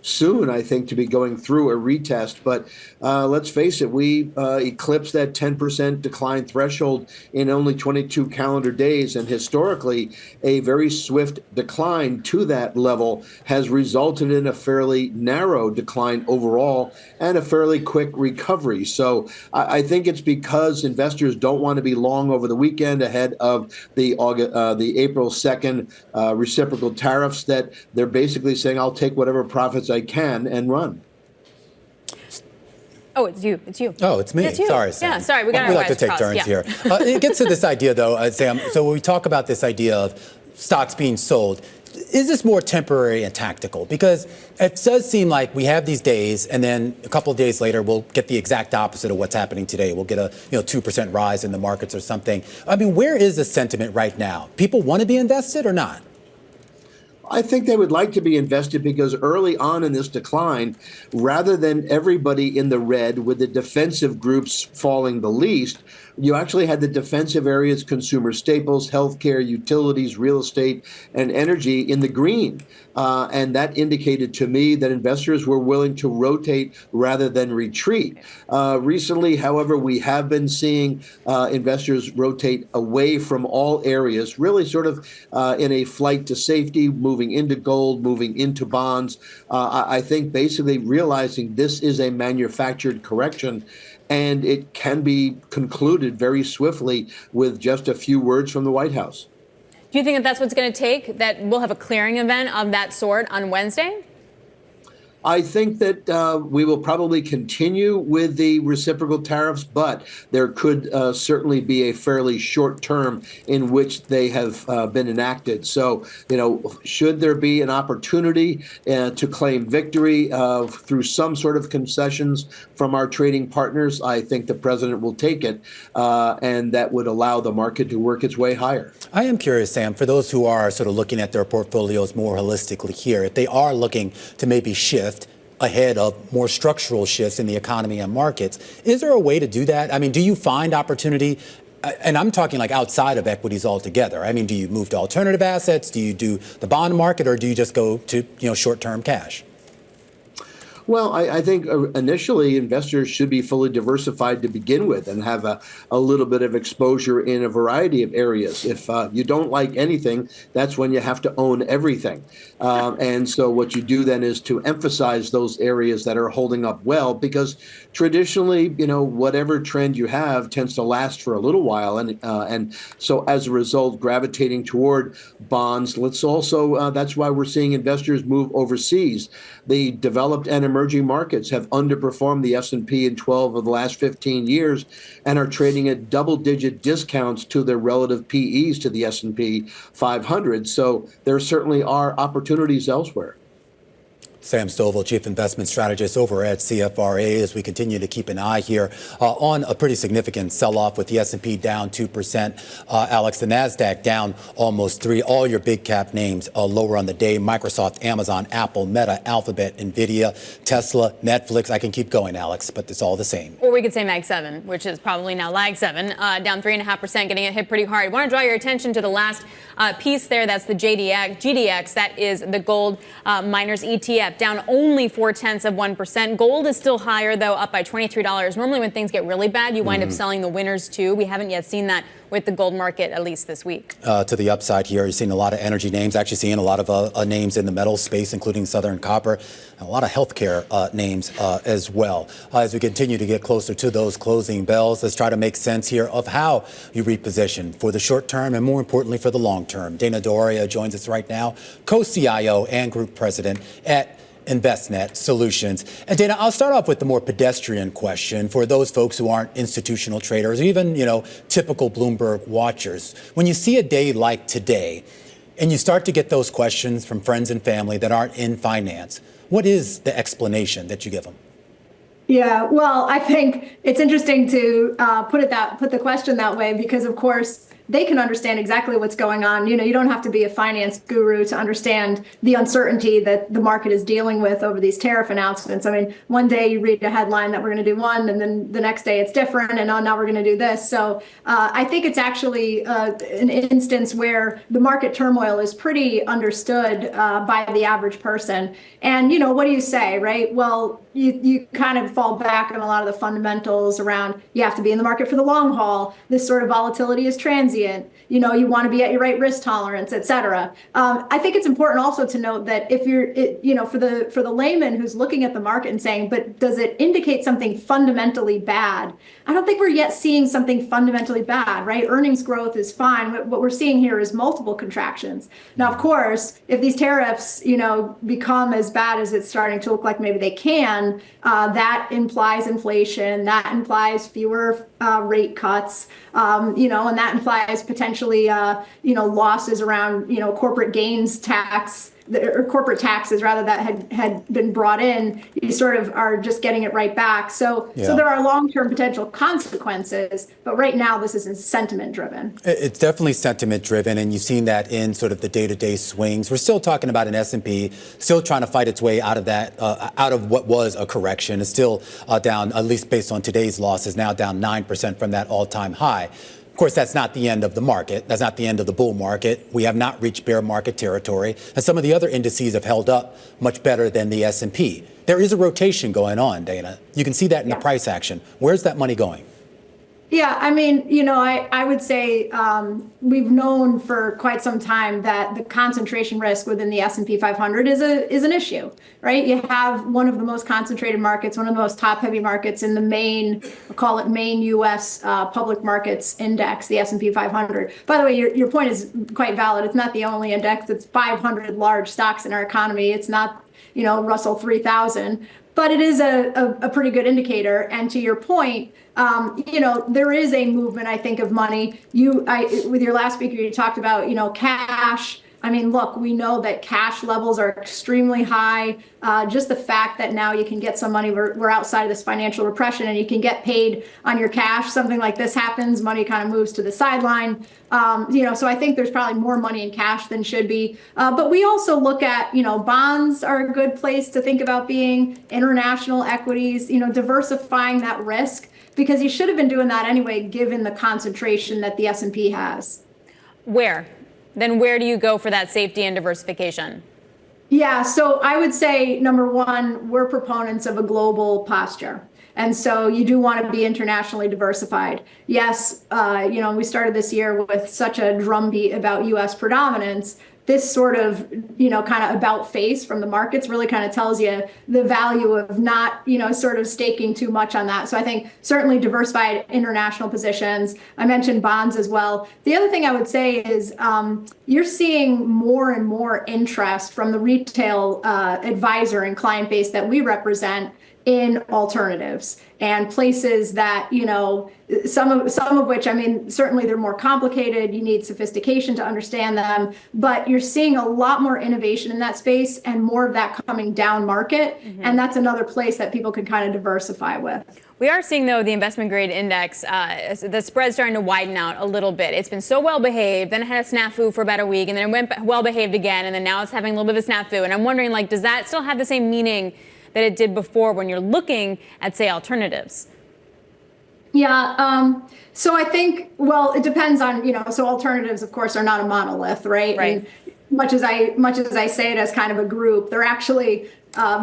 soon, I think, to be going through a retest. But let's face it, we eclipsed that 10% decline threshold in only 22 calendar days. And historically, a very swift decline to that level has resulted in a fairly narrow decline overall and a fairly quick recovery. So I think it's because investors don't want to be long over the weekend ahead of the April 2nd reciprocal tariffs, that they're basically saying, I'll take whatever profits I can and run. Oh, it's you. It's you. Oh, it's me. It's you. Sorry, Sam. Yeah, sorry. We like to take turns here. It gets to this idea, though, Sam. So when we talk about this idea of stocks being sold, is this more temporary and tactical? Because it does seem like we have these days, and then a couple of days later, we'll get the exact opposite of what's happening today. We'll get a 2% rise in the markets or something. I mean, where is the sentiment right now? People want to be invested or not? I think they would like to be invested because early on in this decline, rather than everybody in the red with the defensive groups falling the least, you actually had the defensive areas, consumer staples, healthcare, utilities, real estate, and energy in the green. And that indicated to me that investors were willing to rotate rather than retreat. Recently, however, we have been seeing investors rotate away from all areas, really sort of in a flight to safety, moving into gold, moving into bonds. I think basically realizing this is a manufactured correction, and it can be concluded very swiftly with just a few words from the White House. Do you think that that's what's going to take, that we'll have a clearing event of that sort on Wednesday? I think that we will probably continue with the reciprocal tariffs, but there could certainly be a fairly short term in which they have been enacted. So, should there be an opportunity to claim victory through some sort of concessions from our trading partners, I think the president will take it, and that would allow the market to work its way higher. I am curious, Sam, for those who are sort of looking at their portfolios more holistically here, if they are looking to maybe shift ahead of more structural shifts in the economy and markets, is there a way to do that? I mean, do you find opportunity? And I'm talking like outside of equities altogether. I mean, do you move to alternative assets? Do you do the bond market, or do you just go to short-term cash? Well, I think initially investors should be fully diversified to begin with and have a little bit of exposure in a variety of areas. If you don't like anything, that's when you have to own everything. And so what you do then is to emphasize those areas that are holding up well, because traditionally, whatever trend you have tends to last for a little while. And so as a result, gravitating toward bonds, that's why we're seeing investors move overseas. The developed and emerging markets have underperformed the S&P in 12 of the last 15 years and are trading at double-digit discounts to their relative PEs to the S&P 500. So there certainly are opportunities elsewhere. Sam Stovall, Chief Investment Strategist over at CFRA, as we continue to keep an eye here on a pretty significant sell-off with the S&P down 2%. Alex, the NASDAQ down almost 3%. All your big cap names lower on the day. Microsoft, Amazon, Apple, Meta, Alphabet, Nvidia, Tesla, Netflix. I can keep going, Alex, but it's all the same. Or we could say Mag 7, which is probably now Lag 7, down 3.5%, getting hit pretty hard. I want to draw your attention to the last piece there. That's the GDX. That is the gold miners ETF. Down only 0.4%. Gold is still higher, though, up by $23. Normally when things get really bad, you wind up selling the winners, too. We haven't yet seen that with the gold market, at least this week. To the upside here, you're seeing a lot of energy names, actually seeing a lot of names in the metal space, including Southern Copper, and a lot of healthcare names as well. As we continue to get closer to those closing bells, let's try to make sense here of how you reposition for the short term and, more importantly, for the long term. Dana Doria joins us right now, co-CIO and group president at Envestnet Solutions. And Dana, I'll start off with the more pedestrian question for those folks who aren't institutional traders, or even, typical Bloomberg watchers. When you see a day like today and you start to get those questions from friends and family that aren't in finance, what is the explanation that you give them? Yeah, well, I think it's interesting to put the question that way, because, of course, they can understand exactly what's going on. You don't have to be a finance guru to understand the uncertainty that the market is dealing with over these tariff announcements. I mean, one day you read a headline that we're going to do one, and then the next day it's different, and now we're going to do this. So I think it's actually an instance where the market turmoil is pretty understood by the average person. And, what do you say, right? Well, you kind of fall back on a lot of the fundamentals around you have to be in the market for the long haul. This sort of volatility is transient. You want to be at your right risk tolerance, et cetera. I think it's important also to note that if you're, for the layman who's looking at the market and saying, but does it indicate something fundamentally bad? I don't think we're yet seeing something fundamentally bad, right? Earnings growth is fine. What we're seeing here is multiple contractions. Now, of course, if these tariffs, become as bad as it's starting to look like maybe they can, that implies inflation, that implies fewer rate cuts, and that implies potentially, losses around, corporate gains tax, or corporate taxes rather, that had been brought in. You sort of are just getting it right back. So there are long-term potential consequences, but right now this is sentiment driven. It's definitely sentiment driven, and you've seen that in sort of the day-to-day swings. We're still talking about an S&P still trying to fight its way out of that, out of what was a correction. It's still down, at least based on today's losses, now down 9% from that all-time high. Of course, that's not the end of the market. That's not the end of the bull market. We have not reached bear market territory, and some of the other indices have held up much better than the S&P. There is a rotation going on, Dana. You can see that in the price action. Where's that money going? Yeah, I mean, I would say we've known for quite some time that the concentration risk within the S&P 500 is an issue, right? You have one of the most concentrated markets, one of the most top-heavy markets in the main, I'll call it main U.S. Public markets index, the S&P 500. By the way, your point is quite valid. It's not the only index. It's 500 large stocks in our economy. It's not Russell 3000. But it is a pretty good indicator. And to your point, there is a movement, I think, of money. With your last speaker, you talked about, cash. I mean, look, we know that cash levels are extremely high. Just the fact that now you can get some money, we're outside of this financial repression, and you can get paid on your cash. Something like this happens, money kind of moves to the sideline. So I think there's probably more money in cash than should be. But we also look at, bonds are a good place to think about being, international equities, diversifying that risk, because you should have been doing that anyway, given the concentration that the S&P has. Then where do you go for that safety and diversification? Yeah, so I would say, number one, we're proponents of a global posture. And so you do want to be internationally diversified. Yes, we started this year with such a drumbeat about U.S. predominance. This sort of, kind of about face from the markets really kind of tells you the value of not, sort of staking too much on that. So I think certainly diversified international positions. I mentioned bonds as well. The other thing I would say is you're seeing more and more interest from the retail advisor and client base that we represent in alternatives and places that, some of which, I mean, certainly they're more complicated. You need sophistication to understand them, but you're seeing a lot more innovation in that space and more of that coming down market. Mm-hmm. And that's another place that people can kind of diversify with. We are seeing, though, the investment grade index, the spread starting to widen out a little bit. It's been so well behaved, then it had a snafu for about a week, and then it went well behaved again, and then now it's having a little bit of a snafu. And I'm wondering, does that still have the same meaning that it did before when you're looking at, say, alternatives? Yeah. So I think, it depends on, so alternatives, of course, are not a monolith, right? Right. And much as I say it as kind of a group, they're actually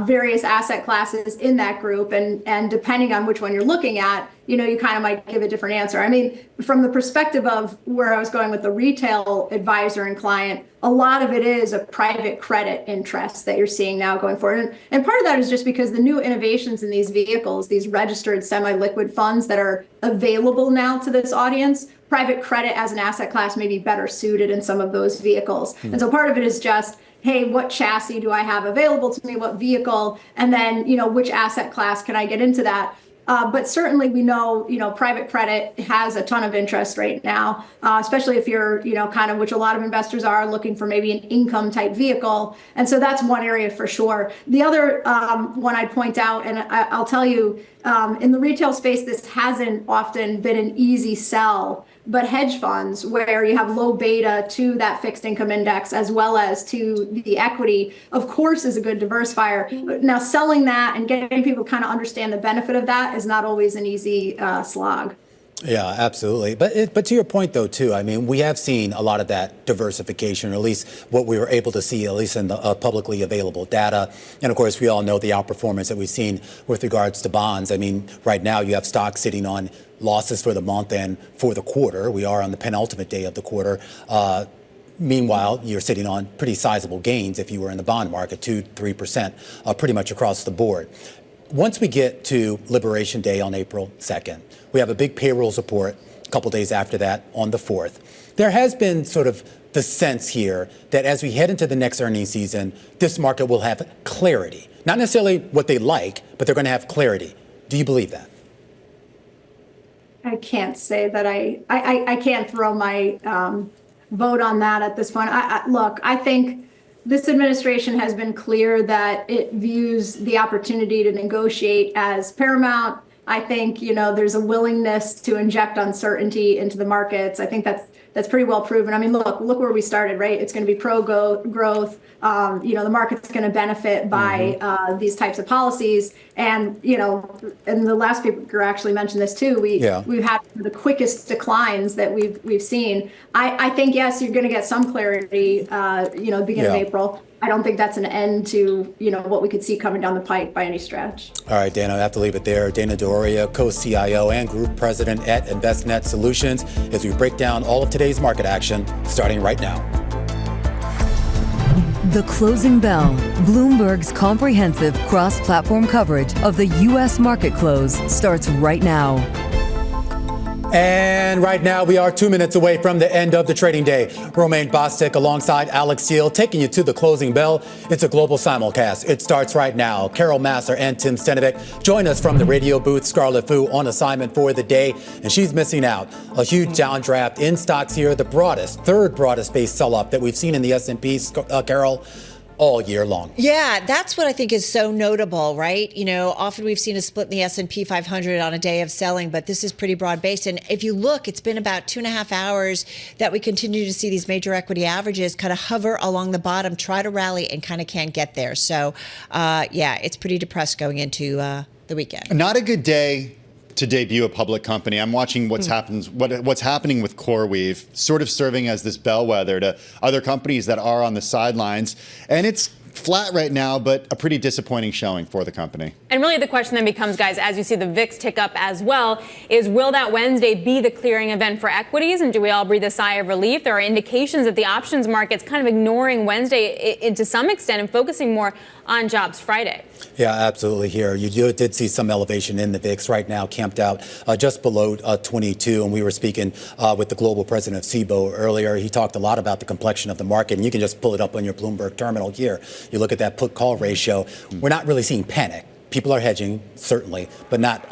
various asset classes in that group. And depending on which one you're looking at, you kind of might give a different answer. I mean, from the perspective of where I was going with the retail advisor and client, a lot of it is a private credit interest that you're seeing now going forward. And part of that is just because the new innovations in these vehicles, these registered semi-liquid funds that are available now to this audience, private credit as an asset class may be better suited in some of those vehicles. And so part of it is just, hey, what chassis do I have available to me? What vehicle? And then, which asset class can I get into that? But certainly we know, private credit has a ton of interest right now, especially if you're, kind of, which a lot of investors are looking for maybe an income type vehicle. And so that's one area for sure. The other one I'd point out, and I'll tell you, in the retail space, this hasn't often been an easy sell, but hedge funds where you have low beta to that fixed income index as well as to the equity, of course, is a good diversifier. Now, selling that and getting people to kind of understand the benefit of that is not always an easy slog. Yeah, absolutely. But to your point, though, too, I mean, we have seen a lot of that diversification, or at least what we were able to see, at least in the publicly available data. And of course, we all know the outperformance that we've seen with regards to bonds. I mean, right now you have stocks sitting on losses for the month and for the quarter. We are on the penultimate day of the quarter. Meanwhile, you're sitting on pretty sizable gains if you were in the bond market, 2-3%, pretty much across the board. Once we get to Liberation Day on April 2nd, we have a big payrolls report a couple days after that on the 4th. There has been sort of the sense here that as we head into the next earnings season, this market will have clarity. Not necessarily what they like, but they're going to have clarity. Do you believe that? I can't say that I can't throw my vote on that at this point. Look, I think this administration has been clear that it views the opportunity to negotiate as paramount. I think, there's a willingness to inject uncertainty into the markets. I think that's pretty well proven. I mean, look where we started, right? It's going to be pro-growth. The market's going to benefit by these types of policies. And, and the last speaker actually mentioned this too. We've had the quickest declines that we've seen. I think, yes, you're going to get some clarity, beginning of April. I don't think that's an end to, what we could see coming down the pike by any stretch. All right, Dana, I have to leave it there. Dana D'Auria, co-CIO and group president at Envestnet Solutions, as we break down all of today's market action, starting right now. The Closing Bell, Bloomberg's comprehensive cross-platform coverage of the U.S. market close, starts right now. And right now, we are 2 minutes away from the end of the trading day. Romaine Bostic alongside Alex Seal taking you to the closing bell. It's a global simulcast. It starts right now. Carol Masser and Tim Stenovic join us from the radio booth. Scarlett Fu on assignment for the day, and she's missing out. A huge downdraft in stocks here, the third broadest base sell-off that we've seen in the S&P, Carol, all year long. Yeah, that's what I think is so notable, right? You know, often we've seen a split in the S&P 500 on a day of selling, but this is pretty broad-based. And if you look, it's been about 2.5 hours that we continue to see these major equity averages kind of hover along the bottom, try to rally, and kind of can't get there. So, yeah, it's pretty depressed going into the weekend. Not a good day to debut a public company. I'm watching what's happening with CoreWeave, sort of serving as this bellwether to other companies that are on the sidelines. And it's flat right now, but a pretty disappointing showing for the company. And really the question then becomes, guys, as you see the VIX tick up as well, is will that Wednesday be the clearing event for equities? And do we all breathe a sigh of relief? There are indications that the options market's kind of ignoring Wednesday to some extent and focusing more on Jobs Friday. Yeah, absolutely here. You did see some elevation in the VIX right now, camped out just below 22. And we were speaking with the global president of CBOE earlier. He talked a lot about the complexion of the market, and you can just pull it up on your Bloomberg terminal here. You look at that put-call ratio. We're not really seeing panic. People are hedging, certainly, but not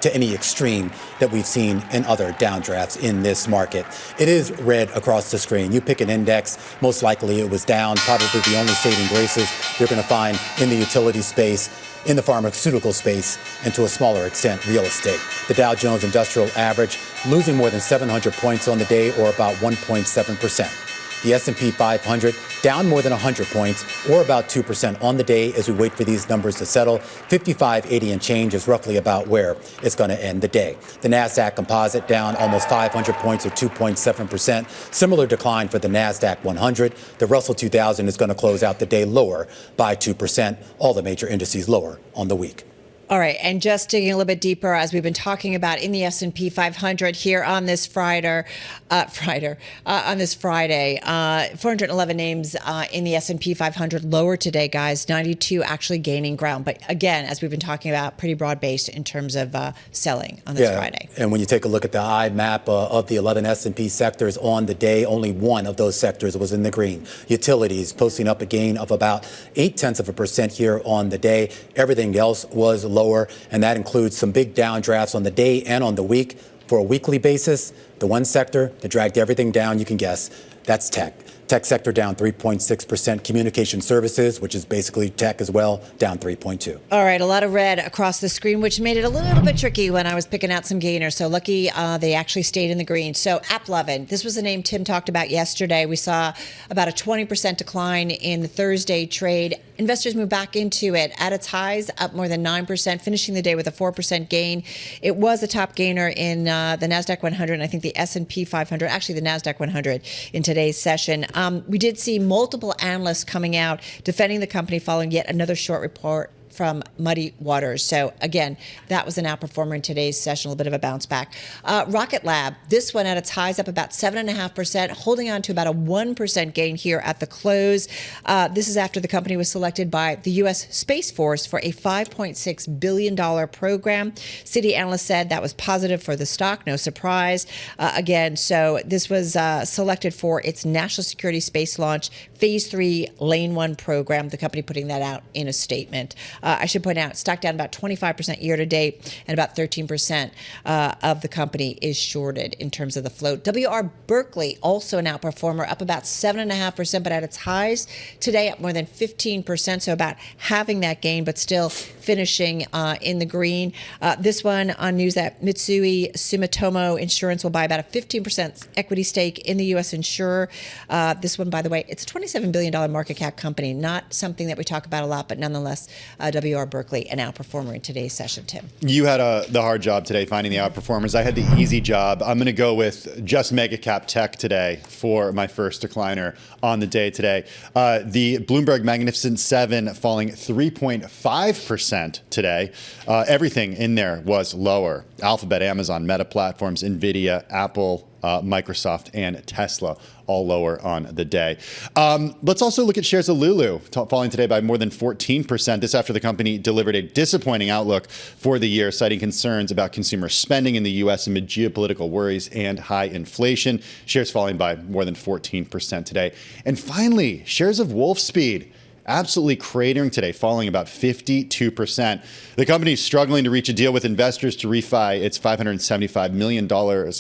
to any extreme that we've seen in other downdrafts in this market. It is red across the screen. You pick an index, most likely it was down. Probably the only saving graces you're going to find in the utility space, in the pharmaceutical space, and to a smaller extent, real estate. The Dow Jones Industrial Average losing more than 700 points on the day, or about 1.7%. The S&P 500 down more than 100 points, or about 2% on the day as we wait for these numbers to settle. 55.80 and change is roughly about where it's going to end the day. The NASDAQ Composite down almost 500 points, or 2.7%. Similar decline for the NASDAQ 100. The Russell 2000 is going to close out the day lower by 2%. All the major indices lower on the week. All right, and just digging a little bit deeper, as we've been talking about in the S&P 500 here on this Friday, 411 names in the S&P 500 lower today, guys. 92 actually gaining ground, but again, as we've been talking about, pretty broad-based in terms of selling on this Friday. And when you take a look at the eye map of the 11 S&P sectors on the day, only one of those sectors was in the green. Utilities posting up a gain of about 0.8% here on the day. Everything else was lower, and that includes some big downdrafts on the day and on the week. For a weekly basis, the one sector that dragged everything down, you can guess, that's tech. Tech sector down 3.6%. Communication services, which is basically tech as well, down 3.2%. All right, a lot of red across the screen, which made it a little bit tricky when I was picking out some gainers. So lucky they actually stayed in the green. So AppLovin, this was a name Tim talked about yesterday. We saw about a 20% decline in the Thursday trade. Investors moved back into it at its highs, up more than 9%, finishing the day with a 4% gain. It was a top gainer in the NASDAQ 100, and I think the S&P 500, actually the NASDAQ 100 in today's session. We did see multiple analysts coming out defending the company following yet another short report from Muddy Waters. So again, that was an outperformer in today's session, a little bit of a bounce back. Rocket Lab, this one at its highs up about 7.5%, holding on to about a 1% gain here at the close. This is after the company was selected by the U.S. Space Force for a $5.6 billion program. Citi analysts said that was positive for the stock, no surprise. Again, so this was selected for its national security space launch Phase 3 Lane 1 program, the company putting that out in a statement. I should point out, stock down about 25% year to date, and about 13% of the company is shorted in terms of the float. W.R. Berkley, also an outperformer, up about 7.5%, but at its highs today up more than 15%, so about having that gain, but still finishing in the green. This one on news that Mitsui Sumitomo Insurance will buy about a 15% equity stake in the U.S. insurer. This one, by the way, it's a $27 billion market cap company, not something that we talk about a lot, but nonetheless, W.R. Berkley, an outperformer in today's session, Tim. You had the hard job today finding the outperformers. I had the easy job. I'm going to go with just mega cap tech today for my first decliner on the day today. The Bloomberg Magnificent 7 falling 3.5% today. Everything in there was lower. Alphabet, Amazon, Meta Platforms, NVIDIA, Apple, Microsoft and Tesla, all lower on the day. Let's also look at shares of Lulu, falling today by more than 14%. This after the company delivered a disappointing outlook for the year, citing concerns about consumer spending in the U.S. amid geopolitical worries and high inflation. Shares falling by more than 14% today. And finally, shares of Wolfspeed absolutely cratering today, falling about 52%. The company is struggling to reach a deal with investors to refi its $575 million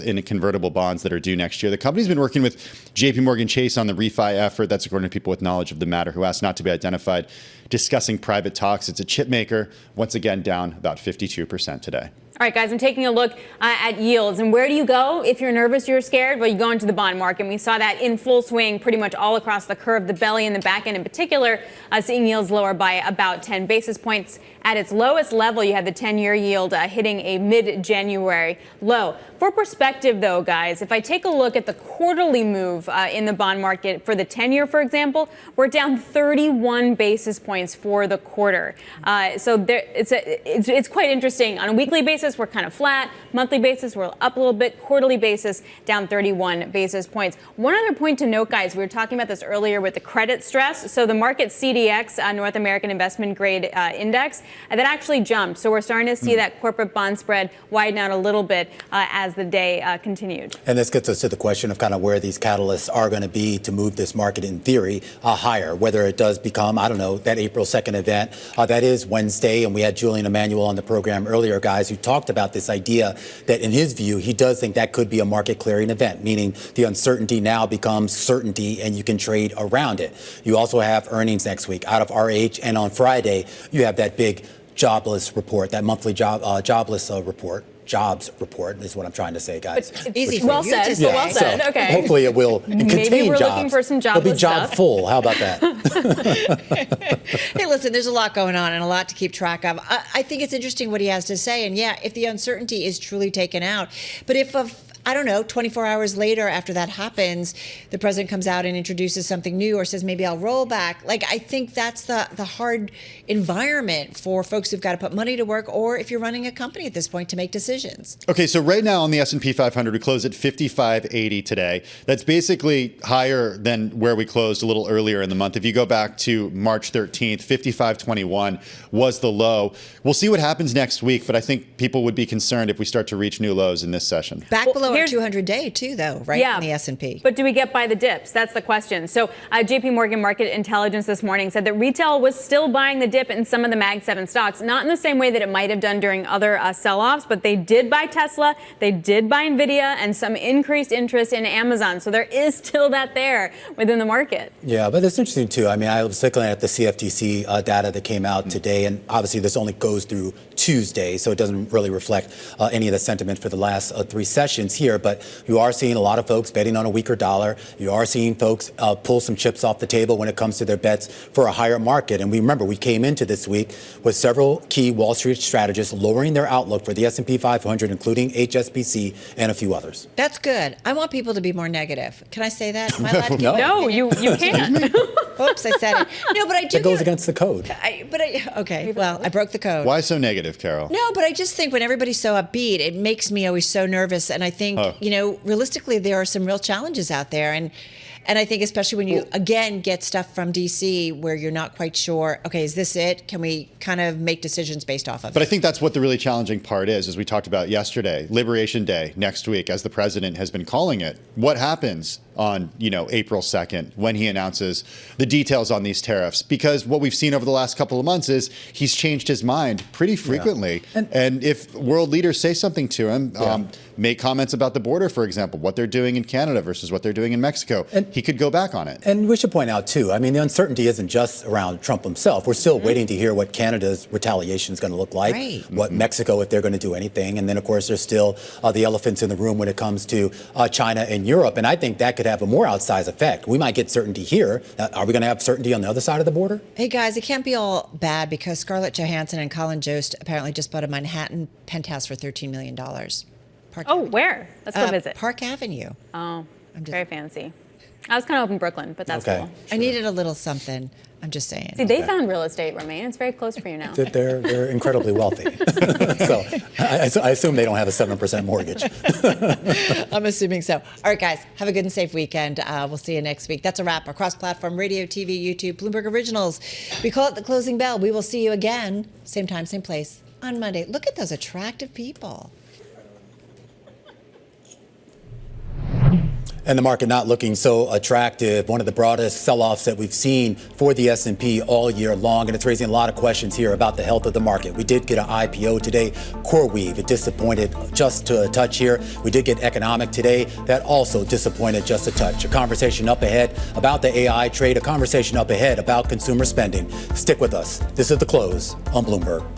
in convertible bonds that are due next year. The company's been working with JP Morgan Chase on the refi effort. That's according to people with knowledge of the matter who asked not to be identified, discussing private talks. It's a chip maker, once again down about 52% today. All right, guys, I'm taking a look at yields. And where do you go if you're nervous, you're scared? Well, you go into the bond market. And we saw that in full swing pretty much all across the curve, the belly and the back end in particular, seeing yields lower by about 10 basis points. At its lowest level, you had the 10-year yield hitting a mid-January low. For perspective, though, guys, if I take a look at the quarterly move in the bond market for the 10-year, for example, we're down 31 basis points for the quarter. So it's quite interesting. On a weekly basis, we're kind of flat. Monthly basis, we're up a little bit. Quarterly basis, down 31 basis points. One other point to note, guys, we were talking about this earlier with the credit stress. So the market CDX, North American Investment Grade Index, that actually jumped. So we're starting to see that corporate bond spread widen out a little bit as the day continued. And this gets us to the question of kind of where these catalysts are going to be to move this market in theory higher, whether it does become, I don't know, that April 2nd event. That is Wednesday. And we had Julian Emanuel on the program earlier, guys, who talked about this idea that in his view, he does think that could be a market clearing event, meaning the uncertainty now becomes certainty and you can trade around it. You also have earnings next week out of RH. And on Friday, you have that big jobless report, that monthly jobless report. Jobs report is what I'm trying to say, guys. Easy. Well said. Yeah. Well said. So okay. Hopefully it will contain jobs. Maybe we're looking for some jobless It'll be job stuff. full. How about that? Hey, listen, there's a lot going on and a lot to keep track of. I think it's interesting what he has to say. And yeah, if the uncertainty is truly taken out, but if I don't know, 24 hours later after that happens, the president comes out and introduces something new or says, maybe I'll roll back. Like, I think that's the hard environment for folks who've got to put money to work, or if you're running a company at this point, to make decisions. Okay, so right now on the S&P 500, we closed at 55.80 today. That's basically higher than where we closed a little earlier in the month. If you go back to March 13th, 55.21 was the low. We'll see what happens next week, but I think people would be concerned if we start to reach new lows in this session. Back below our 200-day, too, though, right, in the S&P. But do we get by the dips? That's the question. So JP Morgan Market Intelligence this morning said that retail was still buying the dip in some of the Mag 7 stocks, not in the same way that it might have done during other sell-offs, but they did buy Tesla, they did buy NVIDIA, and some increased interest in Amazon. So there is still that there within the market. Yeah, but it's interesting, too. I mean, I was looking at the CFTC data that came out today, and obviously this only goes through Tuesday, so it doesn't really reflect any of the sentiment for the last three sessions here. But you are seeing a lot of folks betting on a weaker dollar. You are seeing folks pull some chips off the table when it comes to their bets for a higher market. And we remember we came into this week with several key Wall Street strategists lowering their outlook for the S&P 500, including HSBC and a few others. That's good. I want people to be more negative. Can I say that? Am I allowed to No, you can't. Oops, I said it. No, but I do. It goes against the code. Okay, well, I broke the code. Why so negative, Carol? No, but I just think when everybody's so upbeat, it makes me always so nervous. And I think, realistically, there are some real challenges out there. And I think especially when you, again, get stuff from D.C. where you're not quite sure, okay, is this it? Can we kind of make decisions based off of it? But I think that's what the really challenging part is, as we talked about yesterday. Liberation Day next week, as the president has been calling it. What happens on, April 2nd when he announces the details on these tariffs? Because what we've seen over the last couple of months is he's changed his mind pretty frequently. Yeah. And if world leaders say something to him, make comments about the border, for example, what they're doing in Canada versus what they're doing in Mexico, he could go back on it. And we should point out, too, I mean, the uncertainty isn't just around Trump himself. We're still waiting to hear what Canada's retaliation is going to look like, what Mexico, if they're going to do anything. And then, of course, there's still the elephants in the room when it comes to China and Europe. And I think that could have a more outsized effect. We might get certainty here. Are we going to have certainty on the other side of the border? Hey, guys, it can't be all bad because Scarlett Johansson and Colin Jost apparently just bought a Manhattan penthouse for $13 million. Where? Let's go visit. Park Avenue. Oh, very fancy. I was kind of hoping Brooklyn, but that's cool. I needed a little something. I'm just saying. See, they found real estate, Romaine. It's very close for you now. They're incredibly wealthy. So I assume they don't have a 7% mortgage. I'm assuming so. All right, guys, have a good and safe weekend. We'll see you next week. That's a wrap. Across platform, radio, TV, YouTube, Bloomberg Originals. We call it the closing bell. We will see you again, same time, same place on Monday. Look at those attractive people. And the market not looking so attractive. One of the broadest sell-offs that we've seen for the S&P all year long, and it's raising a lot of questions here about the health of the market. We did get an IPO today. CoreWeave, it disappointed just to a touch here. We did get economic today. That also disappointed just a touch. A conversation up ahead about the AI trade, a conversation up ahead about consumer spending. Stick with us. This is The Close on Bloomberg.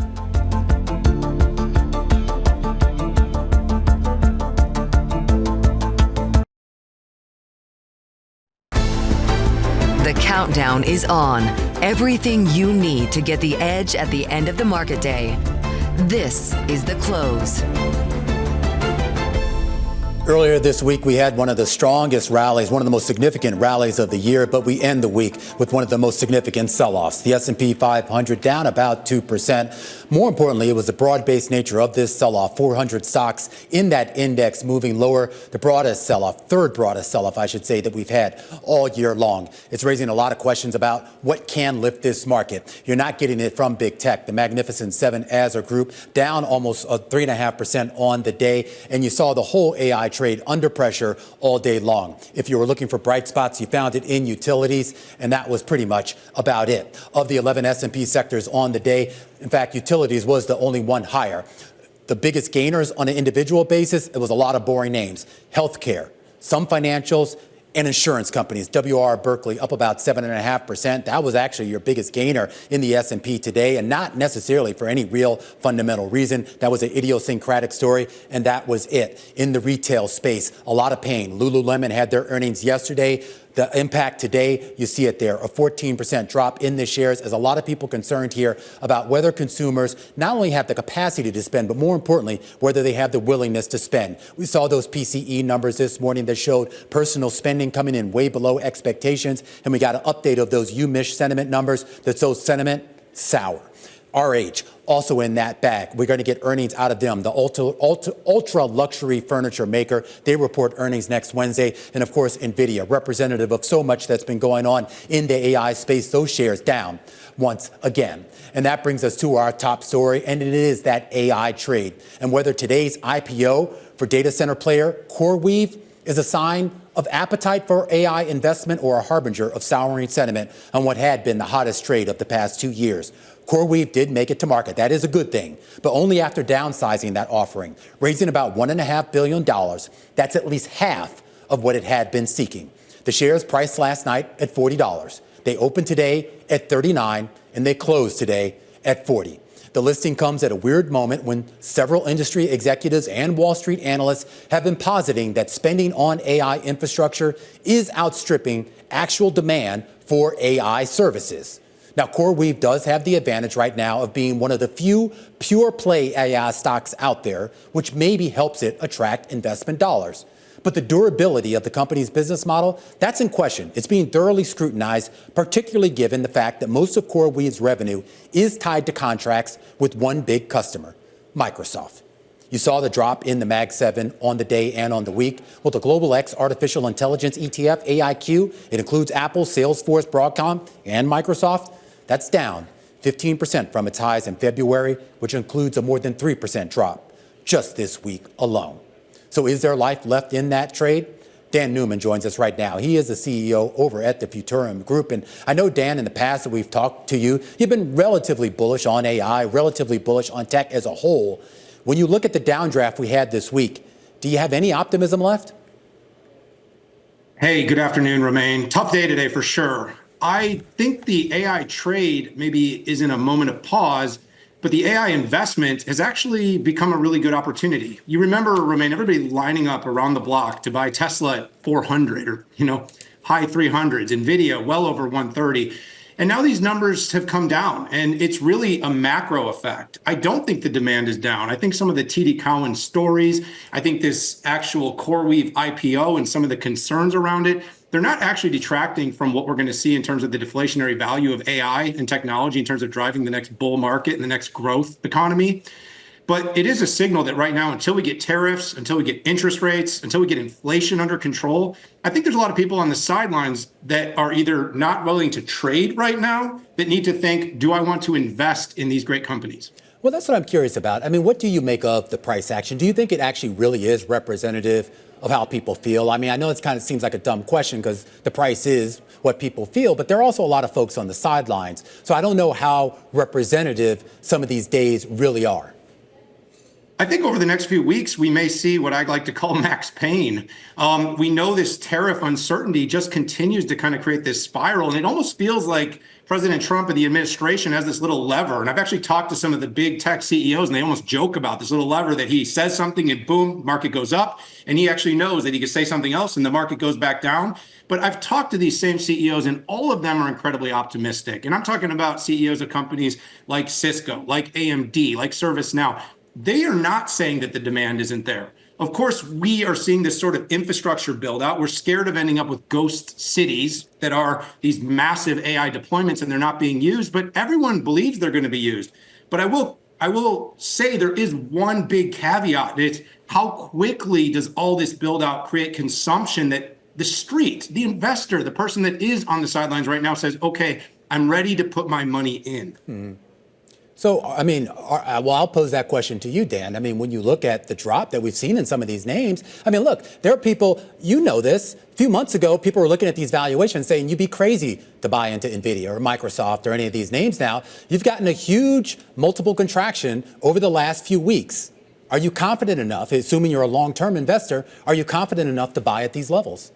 The countdown is on. Everything you need to get the edge at the end of the market day. This is The Close. Earlier this week, we had one of the strongest rallies, one of the most significant rallies of the year, but we end the week with one of the most significant sell-offs. The S&P 500 down about 2%. More importantly, it was the broad-based nature of this sell-off. 400 stocks in that index moving lower. The broadest sell-off, third broadest sell-off, I should say, that we've had all year long. It's raising a lot of questions about what can lift this market. You're not getting it from big tech. The Magnificent Seven as a group down almost 3.5% on the day, and you saw the whole AI trade under pressure all day long. If you were looking for bright spots, you found it in utilities, and that was pretty much about it. Of the 11 S&P sectors on the day, in fact, utilities was the only one higher. The biggest gainers on an individual basis, it was a lot of boring names. Healthcare, some financials, and insurance companies. W.R. Berkley up about 7.5%. That was actually your biggest gainer in the S&P today, and not necessarily for any real fundamental reason. That was an idiosyncratic story, and that was it. In the retail space, a lot of pain. Lululemon had their earnings yesterday. The impact today, you see it there, a 14% drop in the shares, as a lot of people concerned here about whether consumers not only have the capacity to spend, but more importantly, whether they have the willingness to spend. We saw those PCE numbers this morning that showed personal spending coming in way below expectations, and we got an update of those UMich sentiment numbers that shows sentiment sour. RH, also in that bag. We're going to get earnings out of them, the ultra luxury furniture maker. They report earnings next Wednesday. And of course, NVIDIA, representative of so much that's been going on in the AI space, those shares down once again. And that brings us to our top story, and it is that AI trade. And whether today's IPO for data center player CoreWeave is a sign of appetite for AI investment or a harbinger of souring sentiment on what had been the hottest trade of the past 2 years. CoreWeave did make it to market. That is a good thing, but only after downsizing that offering, raising about $1.5 billion. That's at least half of what it had been seeking. The shares priced last night at $40. They opened today at $39, and they closed today at $40. The listing comes at a weird moment when several industry executives and Wall Street analysts have been positing that spending on AI infrastructure is outstripping actual demand for AI services. Now, CoreWeave does have the advantage right now of being one of the few pure play AI stocks out there, which maybe helps it attract investment dollars. But the durability of the company's business model, that's in question. It's being thoroughly scrutinized, particularly given the fact that most of CoreWeave's revenue is tied to contracts with one big customer, Microsoft. You saw the drop in the Mag 7 on the day and on the week. Well, the Global X Artificial Intelligence ETF, AIQ, it includes Apple, Salesforce, Broadcom, and Microsoft. That's down 15% from its highs in February, which includes a more than 3% drop just this week alone. So is there life left in that trade? Dan Newman joins us right now. He is the CEO over at the Futurum Group. And I know, Dan, in the past that we've talked to you, you've been relatively bullish on AI, relatively bullish on tech as a whole. When you look at the downdraft we had this week, do you have any optimism left? Hey, good afternoon, Romaine. Tough day today for sure. I think the AI trade maybe is in a moment of pause, but the AI investment has actually become a really good opportunity. You remember, Romaine, everybody lining up around the block to buy Tesla at 400 or, high 300s, NVIDIA well over 130. And now these numbers have come down, and it's really a macro effect. I don't think the demand is down. I think some of the TD Cowen stories, I think this actual CoreWeave IPO and some of the concerns around it, they're not actually detracting from what we're going to see in terms of the deflationary value of AI and technology in terms of driving the next bull market and the next growth economy. But it is a signal that right now, until we get tariffs, until we get interest rates, until we get inflation under control, I think there's a lot of people on the sidelines that are either not willing to trade right now, that need to think, do I want to invest in these great companies? Well, that's what I'm curious about. I mean, what do you make of the price action? Do you think it actually really is representative of how people feel? I mean, I know it kind of seems like a dumb question because the price is what people feel, but there are also a lot of folks on the sidelines. So I don't know how representative some of these days really are. I think over the next few weeks, we may see what I'd like to call max pain. We know this tariff uncertainty just continues to kind of create this spiral, and it almost feels like President Trump and the administration has this little lever. And I've actually talked to some of the big tech CEOs, and they almost joke about this little lever that he says something and boom, market goes up. And he actually knows that he could say something else and the market goes back down. But I've talked to these same CEOs, and all of them are incredibly optimistic. And I'm talking about CEOs of companies like Cisco, like AMD, like ServiceNow. They are not saying that the demand isn't there. Of course, we are seeing this sort of infrastructure build out. We're scared of ending up with ghost cities that are these massive AI deployments and they're not being used, but everyone believes they're going to be used. But I will say there is one big caveat. It's how quickly does all this build out create consumption that the street, the investor, the person that is on the sidelines right now says, okay, I'm ready to put my money in. Mm-hmm. So, I mean, well, I'll pose that question to you, Dan. I mean, when you look at the drop that we've seen in some of these names, I mean, look, there are people, you know this, a few months ago, people were looking at these valuations saying you'd be crazy to buy into NVIDIA or Microsoft or any of these names now. You've gotten a huge multiple contraction over the last few weeks. Are you confident enough, assuming you're a long-term investor, are you confident enough to buy at these levels?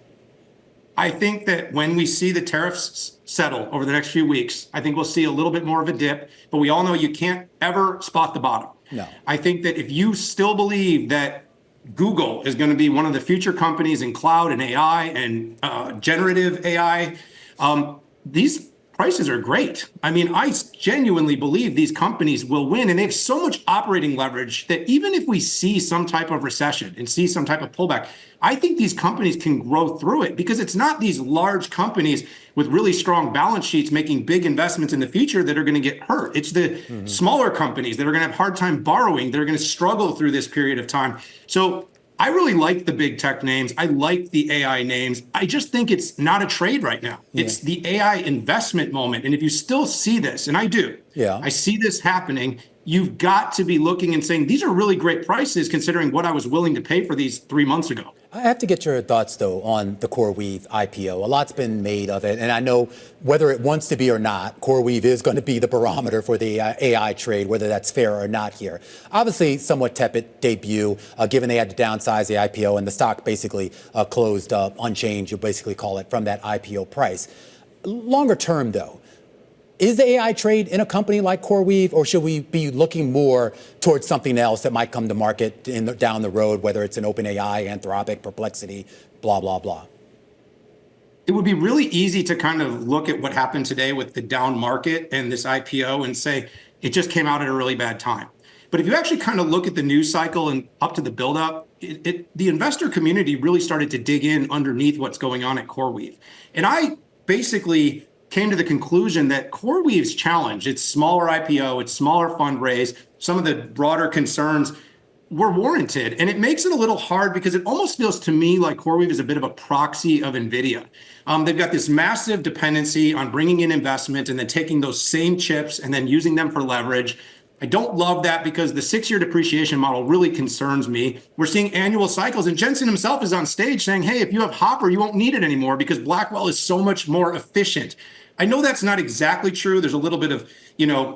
I think that when we see the tariffs settle over the next few weeks, I think we'll see a little bit more of a dip, but we all know you can't ever spot the bottom. No. I think that if you still believe that Google is going to be one of the future companies in cloud and AI and generative AI, these prices are great. I mean, I genuinely believe these companies will win, and they have so much operating leverage that even if we see some type of recession and see some type of pullback, I think these companies can grow through it because it's not these large companies with really strong balance sheets making big investments in the future that are going to get hurt. It's the smaller companies that are going to have a hard time borrowing, that are going to struggle through this period of time. So I really like the big tech names. I like the AI names. I just think it's not a trade right now. Yeah. It's the AI investment moment. And if you still see this, and I do, I see this happening, you've got to be looking and saying, these are really great prices considering what I was willing to pay for these 3 months ago. I have to get your thoughts, though, on the CoreWeave IPO. A lot's been made of it, and I know whether it wants to be or not, CoreWeave is going to be the barometer for the AI trade, whether that's fair or not here. Obviously, somewhat tepid debut, given they had to downsize the IPO, and the stock basically closed unchanged, you basically call it, from that IPO price. Longer term, though, is the AI trade in a company like CoreWeave, or should we be looking more towards something else that might come to market down the road, whether it's an OpenAI, Anthropic, Perplexity, blah, blah, blah? It would be really easy to kind of look at what happened today with the down market and this IPO and say it just came out at a really bad time. But if you actually kind of look at the news cycle and up to the buildup, the investor community really started to dig in underneath what's going on at CoreWeave. And I basically came to the conclusion that CoreWeave's challenge, its smaller IPO, its smaller fundraise, some of the broader concerns were warranted. And it makes it a little hard because it almost feels to me like CoreWeave is a bit of a proxy of NVIDIA. They've got this massive dependency on bringing in investment and then taking those same chips and then using them for leverage. I don't love that because the 6-year depreciation model really concerns me. We're seeing annual cycles, and Jensen himself is on stage saying, hey, if you have Hopper, you won't need it anymore because Blackwell is so much more efficient. I know that's not exactly true. There's a little bit of,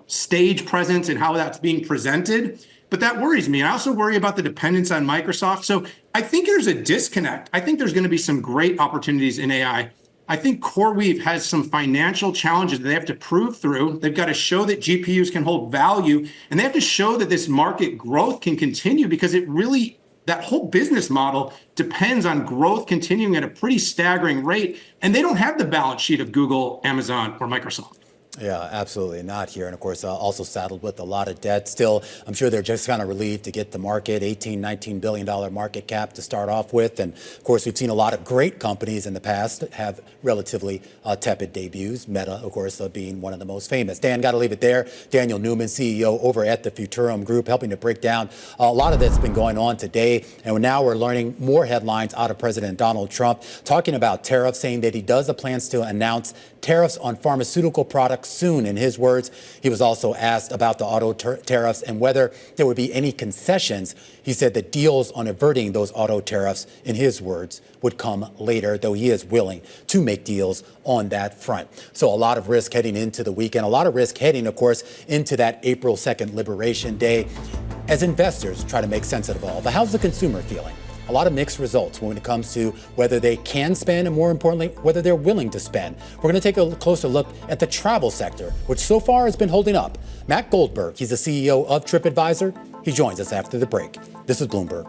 stage presence in how that's being presented, but that worries me. I also worry about the dependence on Microsoft. So I think there's a disconnect. I think there's going to be some great opportunities in AI. I think CoreWeave has some financial challenges that they have to prove through. They've got to show that GPUs can hold value, and they have to show that this market growth can continue because that whole business model depends on growth continuing at a pretty staggering rate, and they don't have the balance sheet of Google, Amazon, or Microsoft. Yeah, absolutely not here. And of course, also saddled with a lot of debt. Still, I'm sure they're just kind of relieved to get the market, $18-19 billion market cap to start off with. And of course, we've seen a lot of great companies in the past have relatively tepid debuts. Meta, of course, being one of the most famous. Dan, got to leave it there. Daniel Newman, CEO over at the Futurum Group, helping to break down a lot of that's been going on today. And now we're learning more headlines out of President Donald Trump talking about tariffs, saying that he does have plans to announce tariffs on pharmaceutical products soon. In his words, he was also asked about the auto tariffs and whether there would be any concessions. He said that deals on averting those auto tariffs, in his words, would come later, though he is willing to make deals on that front. So a lot of risk heading into the weekend, a lot of risk heading, of course, into that April 2nd Liberation Day as investors try to make sense of it all. But how's the consumer feeling? A lot of mixed results when it comes to whether they can spend and, more importantly, whether they're willing to spend. We're going to take a closer look at the travel sector, which so far has been holding up. Matt Goldberg, he's the CEO of TripAdvisor. He joins us after the break. This is Bloomberg.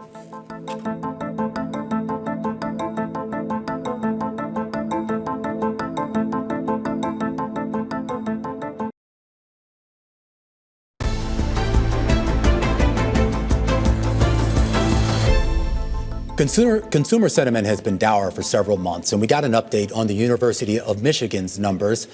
Consumer sentiment has been dour for several months, and we got an update on the University of Michigan's numbers.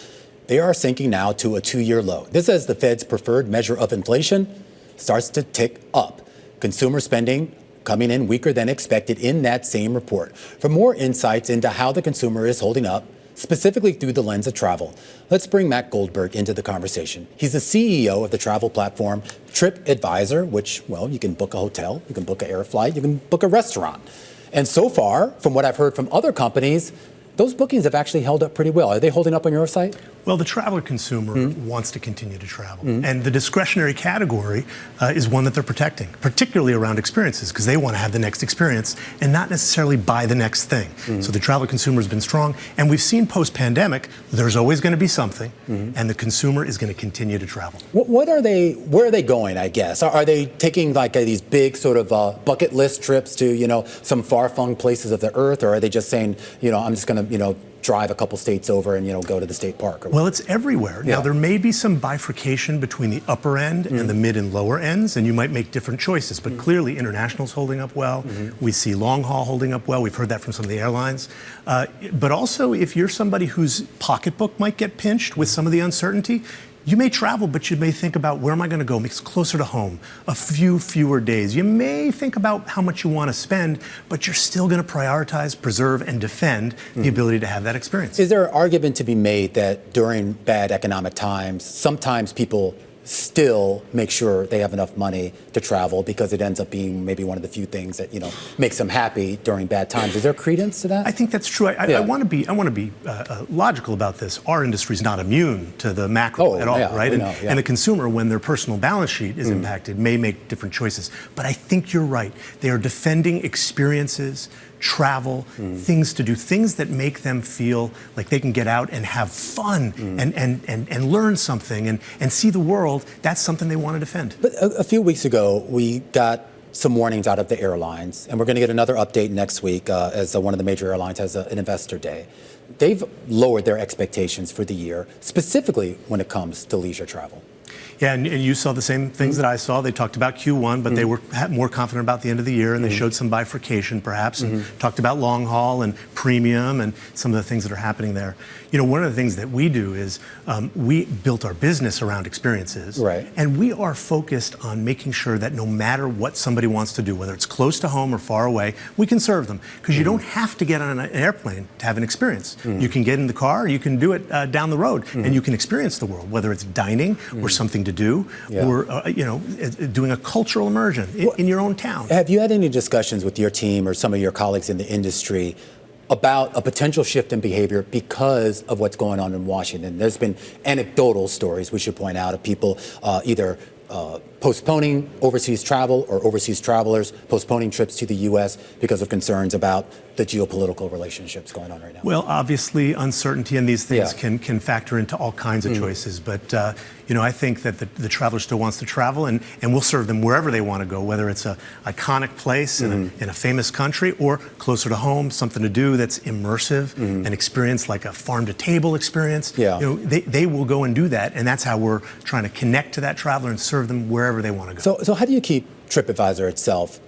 They are sinking now to a 2-year low. This as the Fed's preferred measure of inflation starts to tick up. Consumer spending coming in weaker than expected in that same report. For more insights into how the consumer is holding up, specifically through the lens of travel, let's bring Matt Goldberg into the conversation. He's the CEO of the travel platform TripAdvisor, which, well, you can book a hotel, you can book an air flight, you can book a restaurant. And so far, from what I've heard from other companies, those bookings have actually held up pretty well. Are they holding up on your site? Well, the traveler consumer wants to continue to travel. And the discretionary category is one that they're protecting, particularly around experiences, because they want to have the next experience and not necessarily buy the next thing. So the traveler consumer has been strong. And we've seen post-pandemic, there's always going to be something, and the consumer is going to continue to travel. Where are they going, I guess? Are they taking like these big sort of bucket list trips to, some far-flung places of the earth? Or are they just saying, I'm just going to, drive a couple states over and, go to the state park? Well, it's everywhere. Yeah. Now, there may be some bifurcation between the upper end and the mid and lower ends, and you might make different choices. But clearly, international's holding up well. We see long haul holding up well. We've heard that from some of the airlines. But also, if you're somebody whose pocketbook might get pinched with some of the uncertainty, you may travel, but you may think about where am I going to go? It's closer to home, a few fewer days. You may think about how much you want to spend, but you're still going to prioritize, preserve, and defend the ability to have that experience. Is there an argument to be made that during bad economic times, sometimes people still make sure they have enough money to travel because it ends up being maybe one of the few things that makes them happy during bad times? Is there credence to that? I think that's true. I want to be logical about this. Our industry is not immune to the macro at all, right? And the consumer, when their personal balance sheet is impacted, may make different choices. But I think you're right. They are defending experiences, travel, things to do, things that make them feel like they can get out and have fun and learn something and see the world. That's something they want to defend. But a few weeks ago, we got some warnings out of the airlines, and we're going to get another update next week as one of the major airlines has an investor day. They've lowered their expectations for the year, specifically when it comes to leisure travel. Yeah, and you saw the same things that I saw. They talked about Q1, but they were more confident about the end of the year, and they showed some bifurcation, perhaps, and talked about long haul and premium and some of the things that are happening there. One of the things that we do is we built our business around experiences, and we are focused on making sure that no matter what somebody wants to do, whether it's close to home or far away, we can serve them. Because you don't have to get on an airplane to have an experience. You can get in the car, you can do it down the road, and you can experience the world, whether it's dining or something to do, or doing a cultural immersion in your own town. Have you had any discussions with your team or some of your colleagues in the industry about a potential shift in behavior because of what's going on in Washington? There's been anecdotal stories, we should point out, of people either postponing overseas travel or overseas travelers postponing trips to the U.S. because of concerns about the geopolitical relationships going on right now? Well, obviously, uncertainty in these things can factor into all kinds of choices. But, I think that the traveler still wants to travel, and we'll serve them wherever they want to go, whether it's an iconic place in a famous country or closer to home, something to do that's immersive, an experience like a farm-to-table experience. They will go and do that, and that's how we're trying to connect to that traveler and serve them wherever they want to go. So how do you keep TripAdvisor itself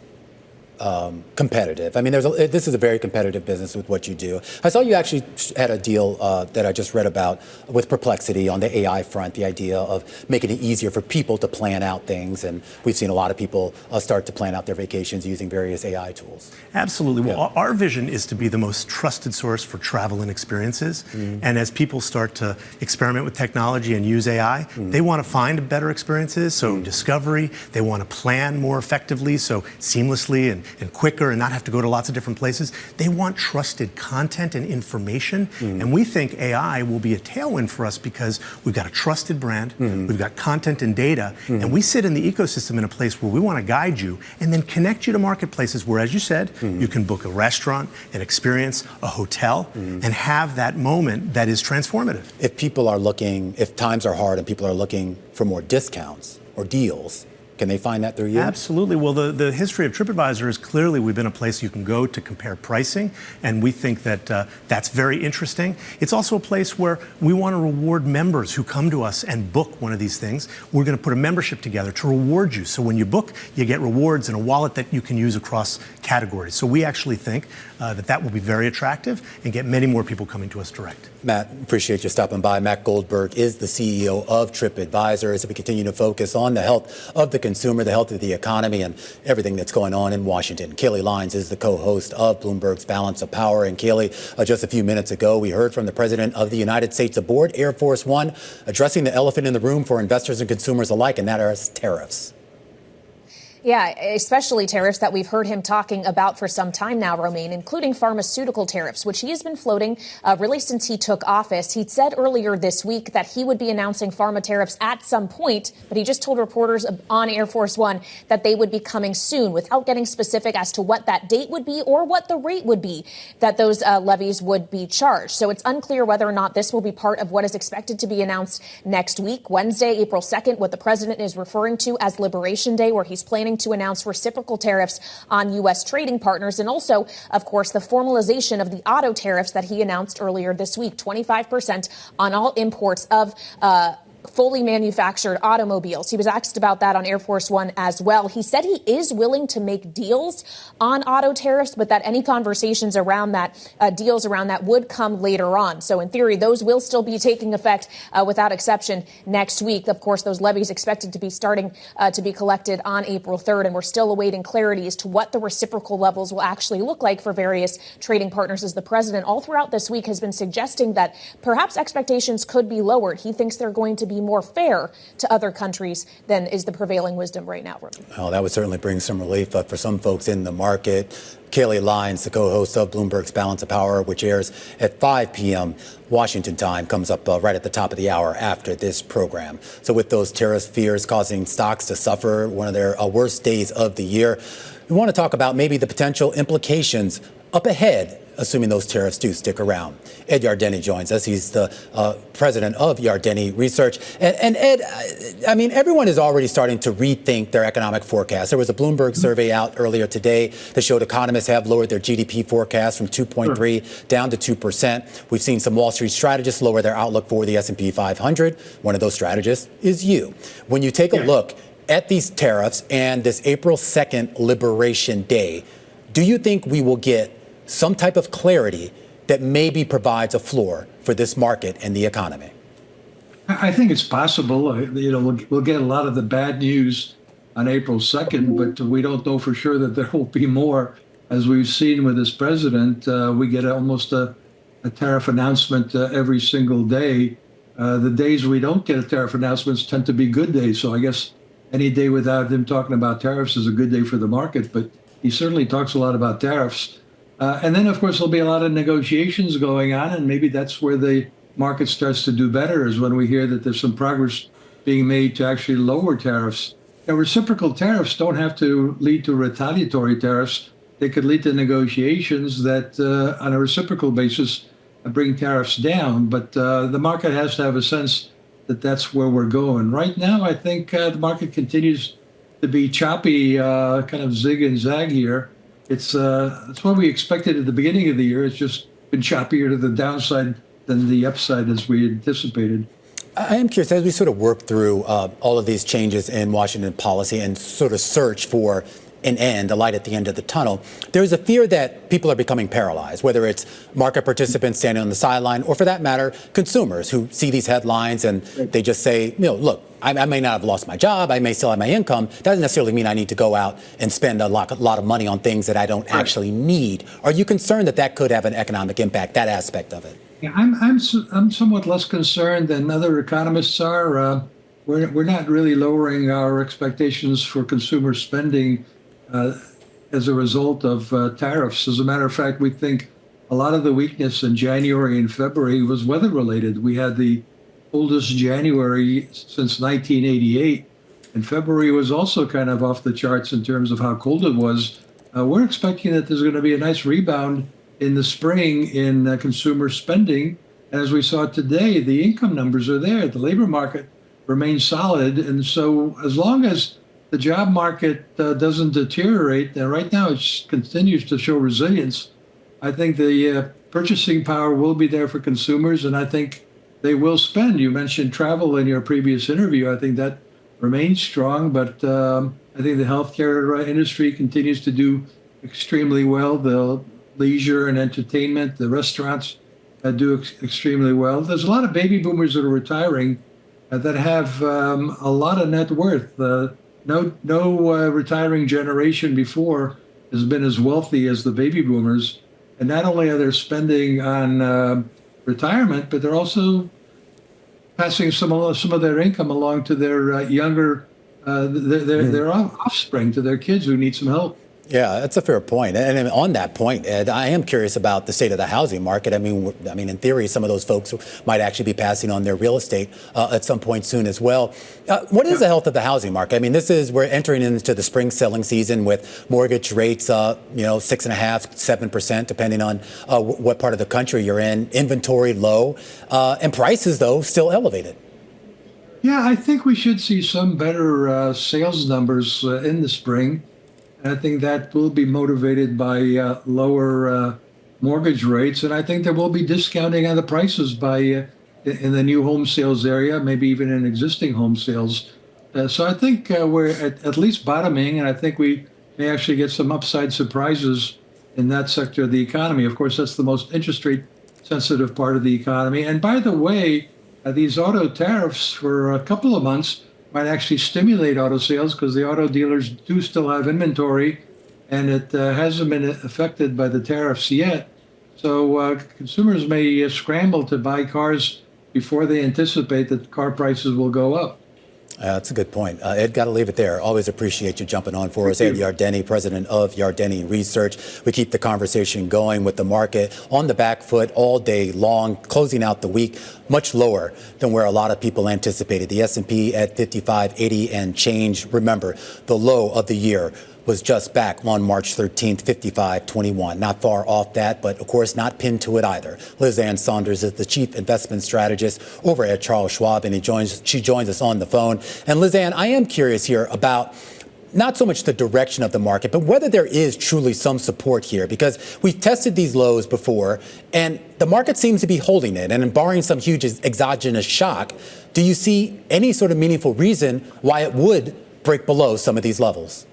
competitive? I mean, this is a very competitive business with what you do. I saw you actually had a deal that I just read about with Perplexity on the AI front, the idea of making it easier for people to plan out things. And we've seen a lot of people start to plan out their vacations using various AI tools. Absolutely. Well, our vision is to be the most trusted source for travel and experiences. And as people start to experiment with technology and use AI, they want to find better experiences. So discovery, they want to plan more effectively, so seamlessly and quicker and not have to go to lots of different places. They want trusted content and information. And we think AI will be a tailwind for us because we've got a trusted brand, we've got content and data, and we sit in the ecosystem in a place where we want to guide you and then connect you to marketplaces where, as you said, you can book a restaurant, an experience, a hotel, and have that moment that is transformative. If times are hard and people are looking for more discounts or deals, can they find that through you? Absolutely. Well, the history of TripAdvisor is clearly we've been a place you can go to compare pricing, and we think that that's very interesting. It's also a place where we want to reward members who come to us and book one of these things. We're going to put a membership together to reward you. So when you book, you get rewards and a wallet that you can use across categories. So we actually think that will be very attractive and get many more people coming to us direct. Matt, appreciate you stopping by. Matt Goldberg is the CEO of TripAdvisor as we continue to focus on the health of the consumer, the health of the economy, and everything that's going on in Washington. Kailey Leinz is the co-host of Bloomberg's Balance of Power. And Kailey, just a few minutes ago, we heard from the President of the United States aboard Air Force One, addressing the elephant in the room for investors and consumers alike, and that is tariffs. Yeah, especially tariffs that we've heard him talking about for some time now, Romaine, including pharmaceutical tariffs, which he has been floating really since he took office. He said earlier this week that he would be announcing pharma tariffs at some point, but he just told reporters on Air Force One that they would be coming soon without getting specific as to what that date would be or what the rate would be that those levies would be charged. So it's unclear whether or not this will be part of what is expected to be announced next week, Wednesday, April 2nd, what the president is referring to as Liberation Day, where he's planning to announce reciprocal tariffs on U.S. trading partners. And also, of course, the formalization of the auto tariffs that he announced earlier this week, 25% on all imports of fully manufactured automobiles. He was asked about that on Air Force One as well. He said he is willing to make deals on auto tariffs, but that any conversations around that, deals around that would come later on. So in theory, those will still be taking effect without exception next week. Of course, those levies expected to be starting to be collected on April 3rd, and we're still awaiting clarity as to what the reciprocal levels will actually look like for various trading partners, as the president all throughout this week has been suggesting that perhaps expectations could be lowered. He thinks they're going to be more fair to other countries than is the prevailing wisdom right now. Well, that would certainly bring some relief for some folks in the market. Kailey Leinz, the co-host of Bloomberg's Balance of Power, which airs at 5 p.m. Washington time, comes up right at the top of the hour after this program. So with those tariff fears causing stocks to suffer one of their worst days of the year, we want to talk about maybe the potential implications up ahead, assuming those tariffs do stick around. Ed Yardeni joins us. He's the president of Yardeni Research. And Ed, I mean, everyone is already starting to rethink their economic forecast. There was a Bloomberg survey out earlier today that showed economists have lowered their GDP forecast from 2.3 down to 2%. We've seen some Wall Street strategists lower their outlook for the S&P 500. One of those strategists is you. When you take a look at these tariffs and this April 2nd Liberation Day, do you think we will get some type of clarity that maybe provides a floor for this market and the economy? I think it's possible. We'll get a lot of the bad news on April 2nd, but we don't know for sure that there will be more. As we've seen with this president, we get almost a tariff announcement every single day. The days we don't get a tariff announcements tend to be good days. So I guess any day without him talking about tariffs is a good day for the market. But he certainly talks a lot about tariffs. And then, of course, there'll be a lot of negotiations going on, and maybe that's where the market starts to do better, is when we hear that there's some progress being made to actually lower tariffs. Now, reciprocal tariffs don't have to lead to retaliatory tariffs. they could lead to negotiations that, on a reciprocal basis, bring tariffs down. But the market has to have a sense that that's where we're going. Right now, I think the market continues to be choppy, kind of zig and zag here. It's what we expected at the beginning of the year. It's just been choppier to the downside than the upside as we anticipated. I am curious, as we sort of work through all of these changes in Washington policy and sort of search for an end, a light at the end of the tunnel, there's a fear that people are becoming paralyzed, whether it's market participants standing on the sideline or, for that matter, consumers who see these headlines and they just say, look, I may not have lost my job, I may still have my income. Doesn't necessarily mean I need to go out and spend a lot of money on things that I don't actually need. Are you concerned that that could have an economic impact, that aspect of it? Yeah, I'm somewhat less concerned than other economists are. We're not really lowering our expectations for consumer spending as a result of tariffs. As a matter of fact, we think a lot of the weakness in January and February was weather related. We had the coldest January since 1988, and February was also kind of off the charts in terms of how cold it was. We're expecting that there's going to be a nice rebound in the spring in consumer spending. And as we saw today, the income numbers are there. The labor market remains solid. And so as long as the job market doesn't deteriorate, and right now it continues to show resilience, I think the purchasing power will be there for consumers, and I think they will spend. You mentioned travel in your previous interview. I think that remains strong, but I think the healthcare industry continues to do extremely well. The leisure and entertainment, the restaurants do extremely well. There's a lot of baby boomers that are retiring that have a lot of net worth. No retiring generation before has been as wealthy as the baby boomers. And not only are they spending on retirement, but they're also passing some of their income along to their younger, their offspring, to their kids who need some help. Yeah, that's a fair point. And on that point, Ed, I am curious about the state of the housing market. I mean, in theory, some of those folks might actually be passing on their real estate at some point soon as well. What is the health of the housing market? I mean, we're entering into the spring selling season with mortgage rates, 6.5%, 7%, depending on what part of the country you're in. Inventory low, and prices, though, still elevated. Yeah, I think we should see some better sales numbers in the spring. I think that will be motivated by lower mortgage rates, and I think there will be discounting on the prices in the new home sales area, maybe even in existing home sales. So I think we're at least bottoming, and I think we may actually get some upside surprises in that sector of the economy. Of course, that's the most interest rate sensitive part of the economy. And by the way, these auto tariffs for a couple of months might actually stimulate auto sales because the auto dealers do still have inventory, and it hasn't been affected by the tariffs yet. So consumers may scramble to buy cars before they anticipate that car prices will go up. That's a good point. Ed, got to leave it there. Always appreciate you jumping on for us. Ed Yardeni, president of Yardeni Research. We keep the conversation going with the market on the back foot all day long, closing out the week much lower than where a lot of people anticipated. The S&P at 55.80 and change. Remember, the low of the year was just back on March 13th, 55.21. Not far off that, but of course not pinned to it either. Lizanne Sonders is the chief investment strategist over at Charles Schwab, and she joins us on the phone. And Lizanne, I am curious here about not so much the direction of the market, but whether there is truly some support here, because we've tested these lows before, and the market seems to be holding it. And barring some huge exogenous shock, do you see any sort of meaningful reason why it would break below some of these levels?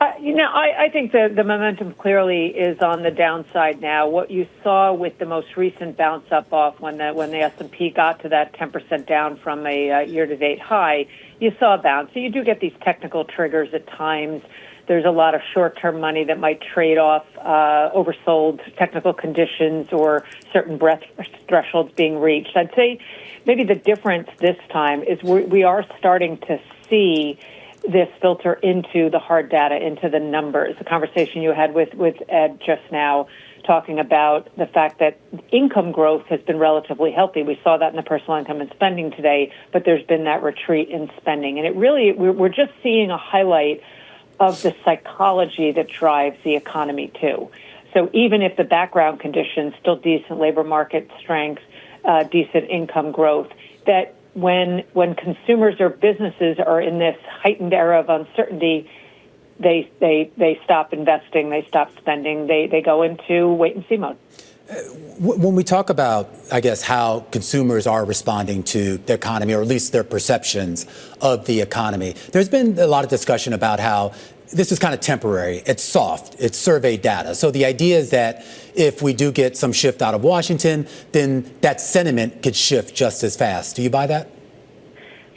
I think the momentum clearly is on the downside now. What you saw with the most recent bounce up off when the S&P got to that 10% down from a year-to-date high, you saw a bounce. So you do get these technical triggers at times. There's a lot of short-term money that might trade off oversold technical conditions or certain breadth thresholds being reached. I'd say maybe the difference this time is we are starting to see this filter into the hard data, into the numbers. The conversation you had with Ed just now, talking about the fact that income growth has been relatively healthy. We saw that in the personal income and spending today, but there's been that retreat in spending. And it really, we're just seeing a highlight of the psychology that drives the economy too. So even if the background conditions, still decent labor market strength, decent income growth, that when consumers or businesses are in this heightened era of uncertainty, they stop investing, they stop spending, they go into wait and see mode. When we talk about, I guess, how consumers are responding to the economy, or at least their perceptions of the economy, there's been a lot of discussion about how this is kind of temporary. It's soft. It's survey data. So the idea is that if we do get some shift out of Washington, then that sentiment could shift just as fast. Do you buy that?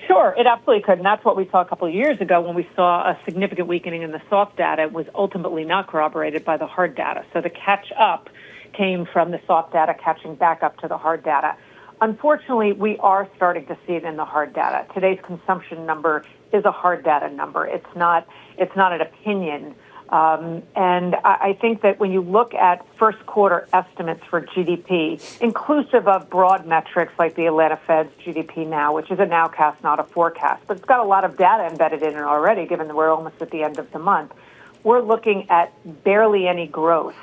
Sure, it absolutely could. And that's what we saw a couple of years ago when we saw a significant weakening in the soft data. It was ultimately not corroborated by the hard data. So the catch up came from the soft data catching back up to the hard data. Unfortunately, we are starting to see it in the hard data. Today's consumption number is a hard data number. It's not an opinion. And I think that when you look at first quarter estimates for GDP, inclusive of broad metrics like the Atlanta Fed's GDP now, which is a nowcast, not a forecast, but it's got a lot of data embedded in it already, given that we're almost at the end of the month, we're looking at barely any growth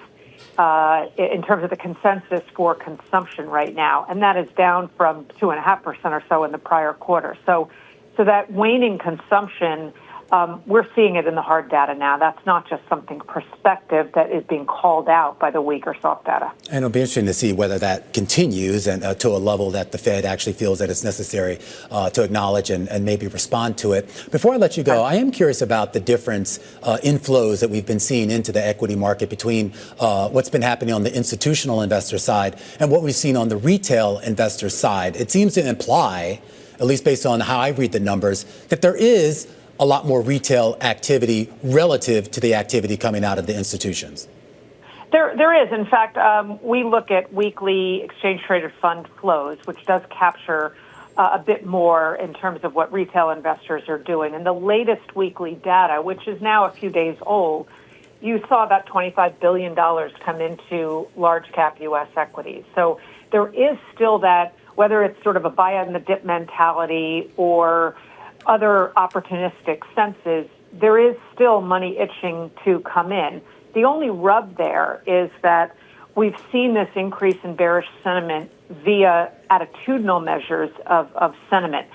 in terms of the consensus for consumption right now. And that is down from 2.5% or so in the prior quarter. So that waning consumption, we're seeing it in the hard data now. That's not just something prospective that is being called out by the weak or soft data. And it'll be interesting to see whether that continues and to a level that the Fed actually feels that it's necessary to acknowledge and maybe respond to it. Before I let you go, I am curious about the difference inflows that we've been seeing into the equity market between what's been happening on the institutional investor side and what we've seen on the retail investor side. It seems to imply, at least based on how I read the numbers, that there is a lot more retail activity relative to the activity coming out of the institutions. There is. In fact, we look at weekly exchange-traded fund flows, which does capture a bit more in terms of what retail investors are doing. And the latest weekly data, which is now a few days old, you saw about $25 billion come into large-cap U.S. equities. So there is still that, whether it's sort of a buy-on-the-dip mentality or other opportunistic senses, there is still money itching to come in. The only rub there is that we've seen this increase in bearish sentiment via attitudinal measures of sentiment.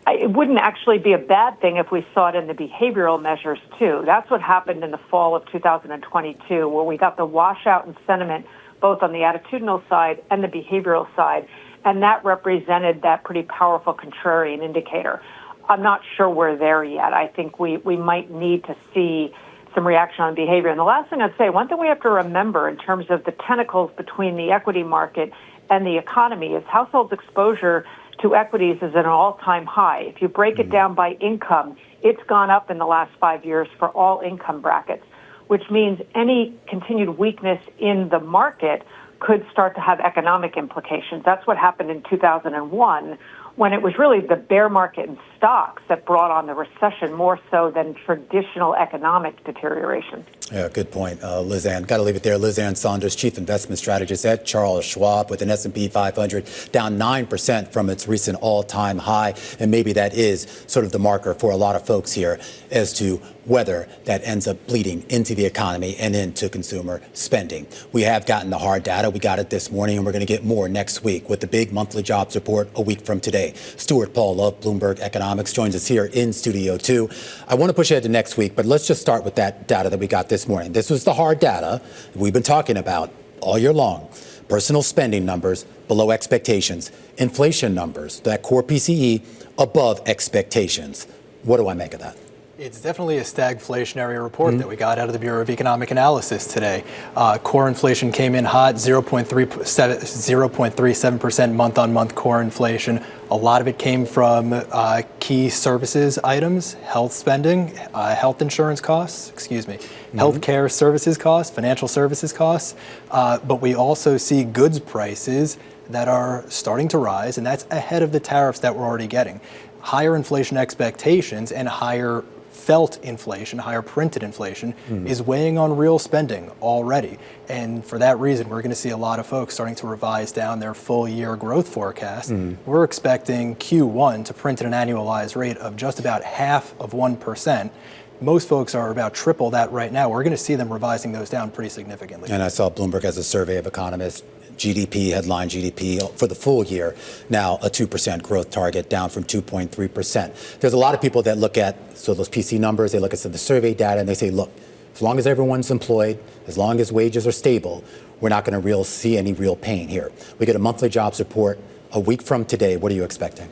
It wouldn't actually be a bad thing if we saw it in the behavioral measures, too. That's what happened in the fall of 2022, where we got the washout in sentiment, both on the attitudinal side and the behavioral side, and that represented that pretty powerful contrarian indicator. I'm not sure we're there yet. I think we might need to see some reaction on behavior. And the last thing I'd say, one thing we have to remember in terms of the tentacles between the equity market and the economy is households' exposure to equities is at an all-time high. If you break it down by income, it's gone up in the last 5 years for all income brackets, which means any continued weakness in the market could start to have economic implications. That's what happened in 2001, when it was really the bear market in stocks that brought on the recession more so than traditional economic deterioration. Yeah, good point, Liz Ann. Got to leave it there. Liz Ann Sonders, Chief Investment Strategist at Charles Schwab, with an S&P 500 down 9% from its recent all-time high. And maybe that is sort of the marker for a lot of folks here as to whether that ends up bleeding into the economy and into consumer spending. We have gotten the hard data. We got it this morning, and we're going to get more next week with the big monthly jobs report a week from today. Stuart Paul of Bloomberg Economics joins us here in Studio 2. I want to push ahead to next week, but let's just start with that data that we got this morning. This was the hard data we've been talking about all year long. Personal spending numbers below expectations. Inflation numbers, that core PCE, above expectations. What do I make of that? It's definitely a stagflationary report that we got out of the Bureau of Economic Analysis today. Core inflation came in hot, 0.37% month-on-month core inflation. A lot of it came from key services items, health spending, health insurance costs, healthcare services costs, financial services costs. But we also see goods prices that are starting to rise, and that's ahead of the tariffs that we're already getting. Higher inflation expectations and higher felt inflation, higher printed inflation, is weighing on real spending already. And for that reason, we're going to see a lot of folks starting to revise down their full year growth forecast. We're expecting Q1 to print at an annualized rate of just about 0.5%. most folks are about triple that right now. We're going to see them revising those down pretty significantly. And I saw Bloomberg has a survey of economists. GDP, headline GDP for the full year, now a 2% growth target, down from 2.3%. There's a lot of people that look at those PC numbers, they look at the survey data, and they say, look, as long as everyone's employed, as long as wages are stable, we're not going to see any real pain here. We get a monthly jobs report a week from today. What are you expecting?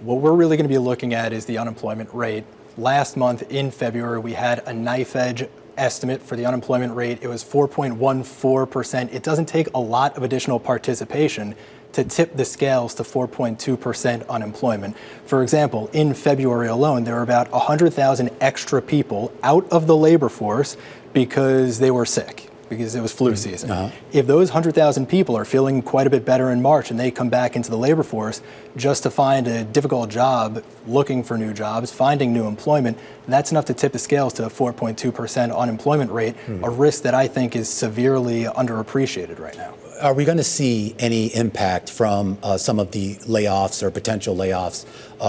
What we're really going to be looking at is the unemployment rate. Last month in February, we had a knife edge estimate for the unemployment rate. It was 4.14%. It doesn't take a lot of additional participation to tip the scales to 4.2% unemployment. For example, in February alone, there were about 100,000 extra people out of the labor force because they were sick, because it was flu season. If those 100,000 people are feeling quite a bit better in March and they come back into the labor force just to find a difficult job, looking for new jobs, finding new employment, that's enough to tip the scales to a 4.2% unemployment rate, a risk that I think is severely underappreciated right now. Are we going to see any impact from some of the layoffs or potential layoffs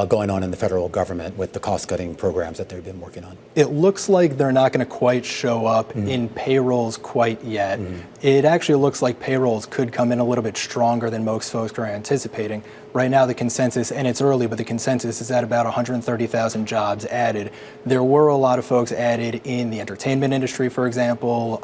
going on in the federal government with the cost-cutting programs that they've been working on? It looks like they're not going to quite show up in payrolls quite yet. It actually looks like payrolls could come in a little bit stronger than most folks are anticipating. Right now, the consensus, and it's early, but the consensus is at about 130,000 jobs added. There were a lot of folks added in the entertainment industry, for example.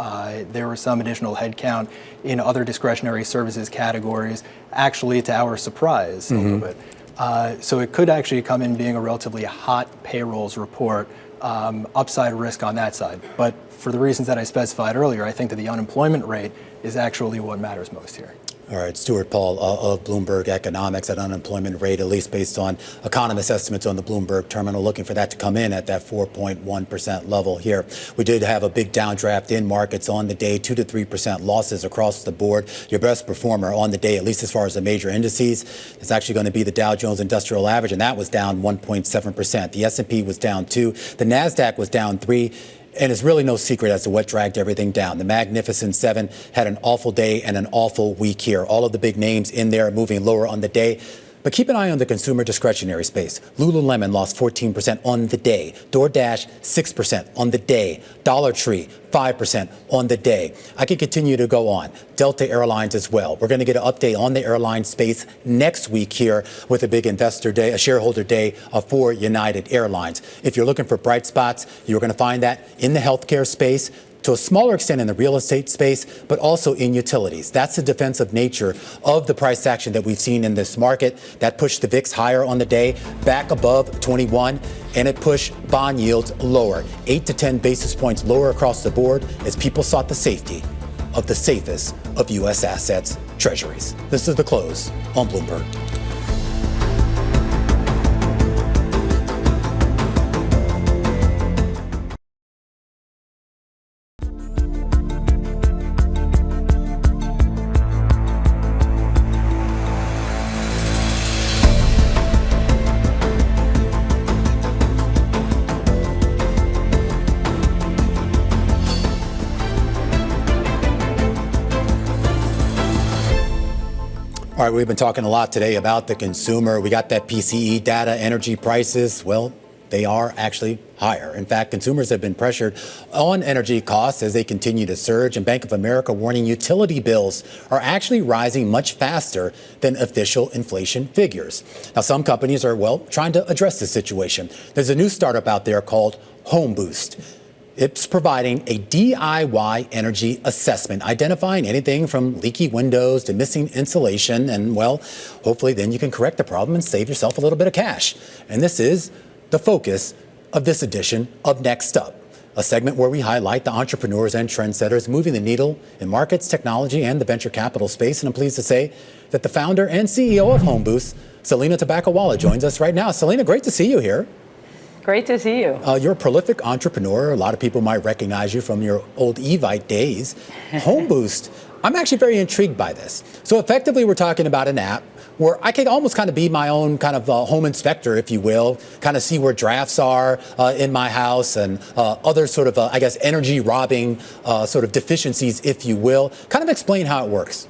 There was some additional headcount in other discretionary services categories, actually to our surprise a little bit. So it could actually come in being a relatively hot payrolls report, upside risk on that side. But for the reasons that I specified earlier, I think that the unemployment rate is actually what matters most here. All right, Stuart Paul of Bloomberg Economics, at unemployment rate, at least based on economist estimates on the Bloomberg terminal, looking for that to come in at that 4.1% level here. We did have a big downdraft in markets on the day, 2 to 3% losses across the board. Your best performer on the day, at least as far as the major indices, is actually going to be the Dow Jones Industrial Average, and that was down 1.7%. The S&P was down 2. The NASDAQ was down 3. And it's really no secret as to what dragged everything down. The Magnificent Seven had an awful day and an awful week here. All of the big names in there moving lower on the day. But keep an eye on the consumer discretionary space. Lululemon lost 14% on the day. DoorDash, 6% on the day. Dollar Tree, 5% on the day. I can continue to go on. Delta Airlines as well. We're going to get an update on the airline space next week here with a big investor day, a shareholder day for United Airlines. If you're looking for bright spots, you're going to find that in the healthcare space, to a smaller extent in the real estate space, but also in utilities. That's the defensive nature of the price action that we've seen in this market. That pushed the VIX higher on the day, back above 21, and it pushed bond yields lower, 8 to 10 basis points lower across the board as people sought the safety of the safest of U.S. assets, treasuries. This is The Close on Bloomberg. All right, we've been talking a lot today about the consumer. We got that PCE data, energy prices. Well, they are actually higher. In fact, consumers have been pressured on energy costs as they continue to surge. And Bank of America warning utility bills are actually rising much faster than official inflation figures. Now, some companies are, trying to address this situation. There's a new startup out there called HomeBoost. It's providing a DIY energy assessment, identifying anything from leaky windows to missing insulation. And, hopefully then you can correct the problem and save yourself a little bit of cash. And this is the focus of this edition of Next Up, a segment where we highlight the entrepreneurs and trendsetters moving the needle in markets, technology, and the venture capital space. And I'm pleased to say that the founder and CEO of HomeBoost, Selina Tobaccowala, joins us right now. Selina, great to see you here. Great to see you. You're a prolific entrepreneur. A lot of people might recognize you from your old Evite days. HomeBoost, I'm actually very intrigued by this. So effectively, we're talking about an app where I can almost kind of be my own kind of home inspector, if you will, kind of see where drafts are in my house and other sort of, energy robbing sort of deficiencies, if you will. Kind of explain how it works.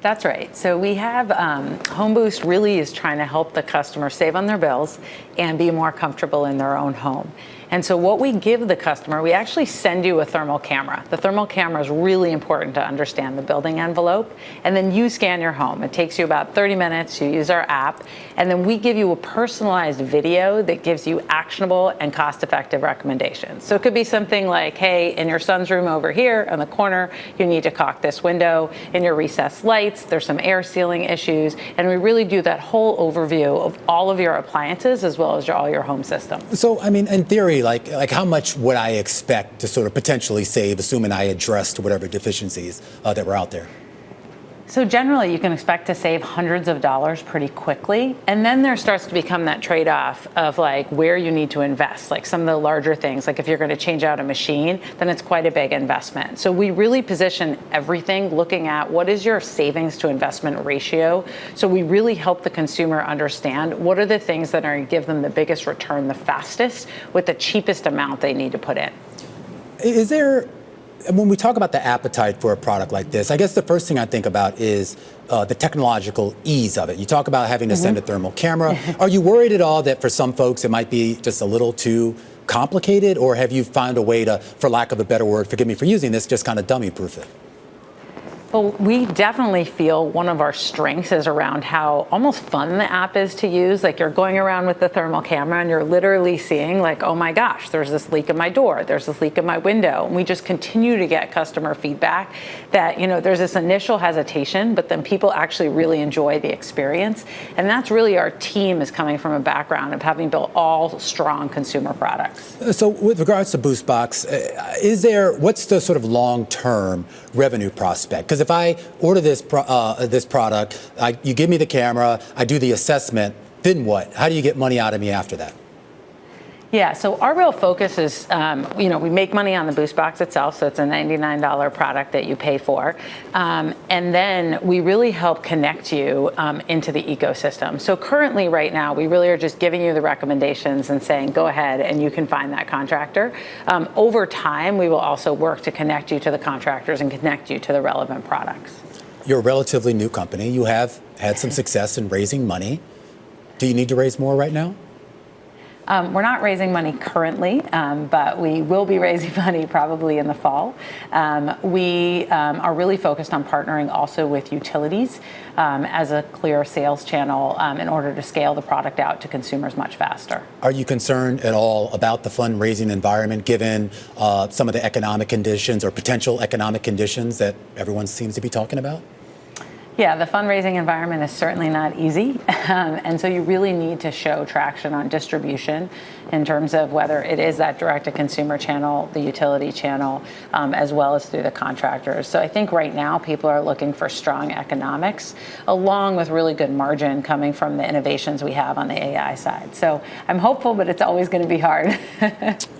That's right. So we have HomeBoost really is trying to help the customer save on their bills and be more comfortable in their own home. And so what we give the customer, we actually send you a thermal camera. The thermal camera is really important to understand the building envelope. And then you scan your home. It takes you about 30 minutes. You use our app. And then we give you a personalized video that gives you actionable and cost-effective recommendations. So it could be something like, hey, in your son's room over here in the corner, you need to caulk this window. In your recessed lights, there's some air sealing issues. And we really do that whole overview of all of your appliances as well as all your home systems. So, I mean, in theory, like how much would I expect to sort of potentially save, assuming I addressed whatever deficiencies that were out there? So generally, you can expect to save hundreds of dollars pretty quickly. And then there starts to become that trade-off of like where you need to invest, like some of the larger things. Like if you're going to change out a machine, then it's quite a big investment. So we really position everything looking at what is your savings to investment ratio. So we really help the consumer understand what are the things that are going to give them the biggest return the fastest with the cheapest amount they need to put in. Is there, when we talk about the appetite for a product like this, I guess the first thing I think about is the technological ease of it. You talk about having to send a thermal camera. Are you worried at all that for some folks it might be just a little too complicated, or have you found a way to, for lack of a better word, forgive me for using this, just kind of dummy-proof it? Well, we definitely feel one of our strengths is around how almost fun the app is to use. Like you're going around with the thermal camera and you're literally seeing like, oh my gosh, there's this leak in my door. There's this leak in my window. And we just continue to get customer feedback that, you know, there's this initial hesitation, but then people actually really enjoy the experience. And that's really our team is coming from a background of having built all strong consumer products. So with regards to BoostBox, what's the sort of long-term revenue prospect? Because if I order this product, you give me the camera, I do the assessment, then what? How do you get money out of me after that? Yeah, so our real focus is, we make money on the BoostBox itself, so it's a $99 product that you pay for. And then we really help connect you into the ecosystem. So currently right now, we really are just giving you the recommendations and saying, go ahead and you can find that contractor. Over time, we will also work to connect you to the contractors and connect you to the relevant products. You're a relatively new company. You have had some success in raising money. Do you need to raise more right now? We're not raising money currently, but we will be raising money probably in the fall. We are really focused on partnering also with utilities as a clear sales channel in order to scale the product out to consumers much faster. Are you concerned at all about the fundraising environment given some of the economic conditions or potential economic conditions that everyone seems to be talking about? Yeah, the fundraising environment is certainly not easy. And so you really need to show traction on distribution in terms of whether it is that direct-to-consumer channel, the utility channel, as well as through the contractors. So I think right now people are looking for strong economics, along with really good margin coming from the innovations we have on the AI side. So I'm hopeful, but it's always going to be hard.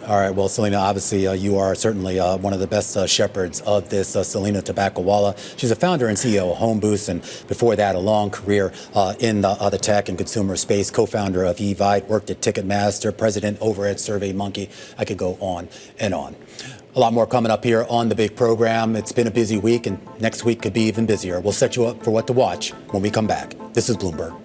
All right. Well, Selina, obviously you are certainly one of the best shepherds of this. Selina Tobaccowala. She's a founder and CEO of HomeBoost, and before that, a long career in the tech and consumer space. Co-founder of Evite, worked at Ticketmaster, president over at SurveyMonkey. I could go on and on. A lot more coming up here on the big program. It's been a busy week, and next week could be even busier. We'll set you up for what to watch when we come back. This is Bloomberg.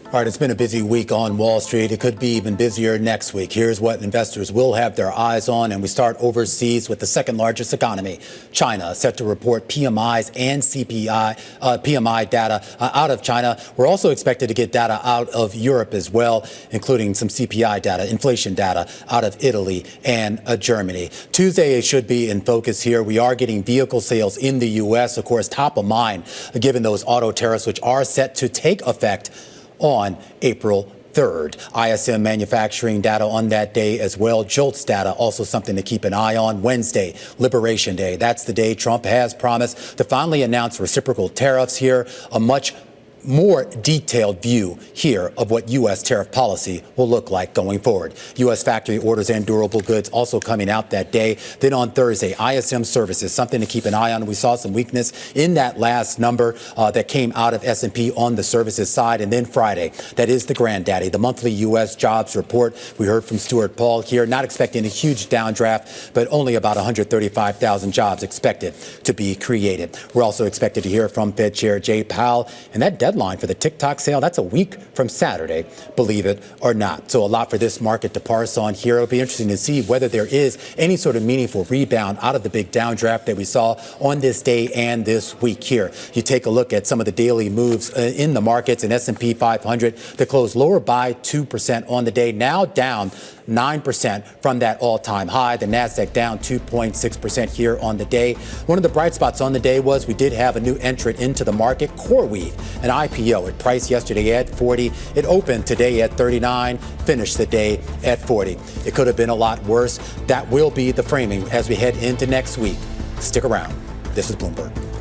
All right, it's been a busy week on Wall Street. It could be even busier next week. Here's what investors will have their eyes on, and we start overseas with the second largest economy, China, set to report PMIs and PMI data out of China. We're also expected to get data out of Europe as well, including some CPI data, inflation data out of Italy and Germany. Tuesday should be in focus here. We are getting vehicle sales in the U.S., of course, top of mind, given those auto tariffs, which are set to take effect on April 3rd. ISM manufacturing data on that day as well. JOLTS data, also something to keep an eye on. Wednesday, Liberation Day. That's the day Trump has promised to finally announce reciprocal tariffs here, a much more detailed view here of what U.S. tariff policy will look like going forward. U.S. factory orders and durable goods also coming out that day. Then on Thursday, ISM services, something to keep an eye on. We saw some weakness in that last number that came out of S&P on the services side. And then Friday, that is the granddaddy, the monthly U.S. jobs report. We heard from Stuart Paul here, not expecting a huge downdraft, but only about 135,000 jobs expected to be created. We're also expected to hear from Fed Chair Jay Powell, and that deadline for the TikTok sale, that's a week from Saturday, believe it or not. So a lot for this market to parse on here. It'll be interesting to see whether there is any sort of meaningful rebound out of the big downdraft that we saw on this day and this week here. You take a look at some of the daily moves in the markets, and S&P 500 that closed lower by 2% on the day, now down 9% from that all-time high. The Nasdaq down 2.6% here on the day. One of the bright spots on the day was we did have a new entrant into the market, CoreWeave, an IPO. It priced yesterday at 40. It opened today at 39, finished the day at 40. It could have been a lot worse. That will be the framing as we head into next week. Stick around. This is Bloomberg.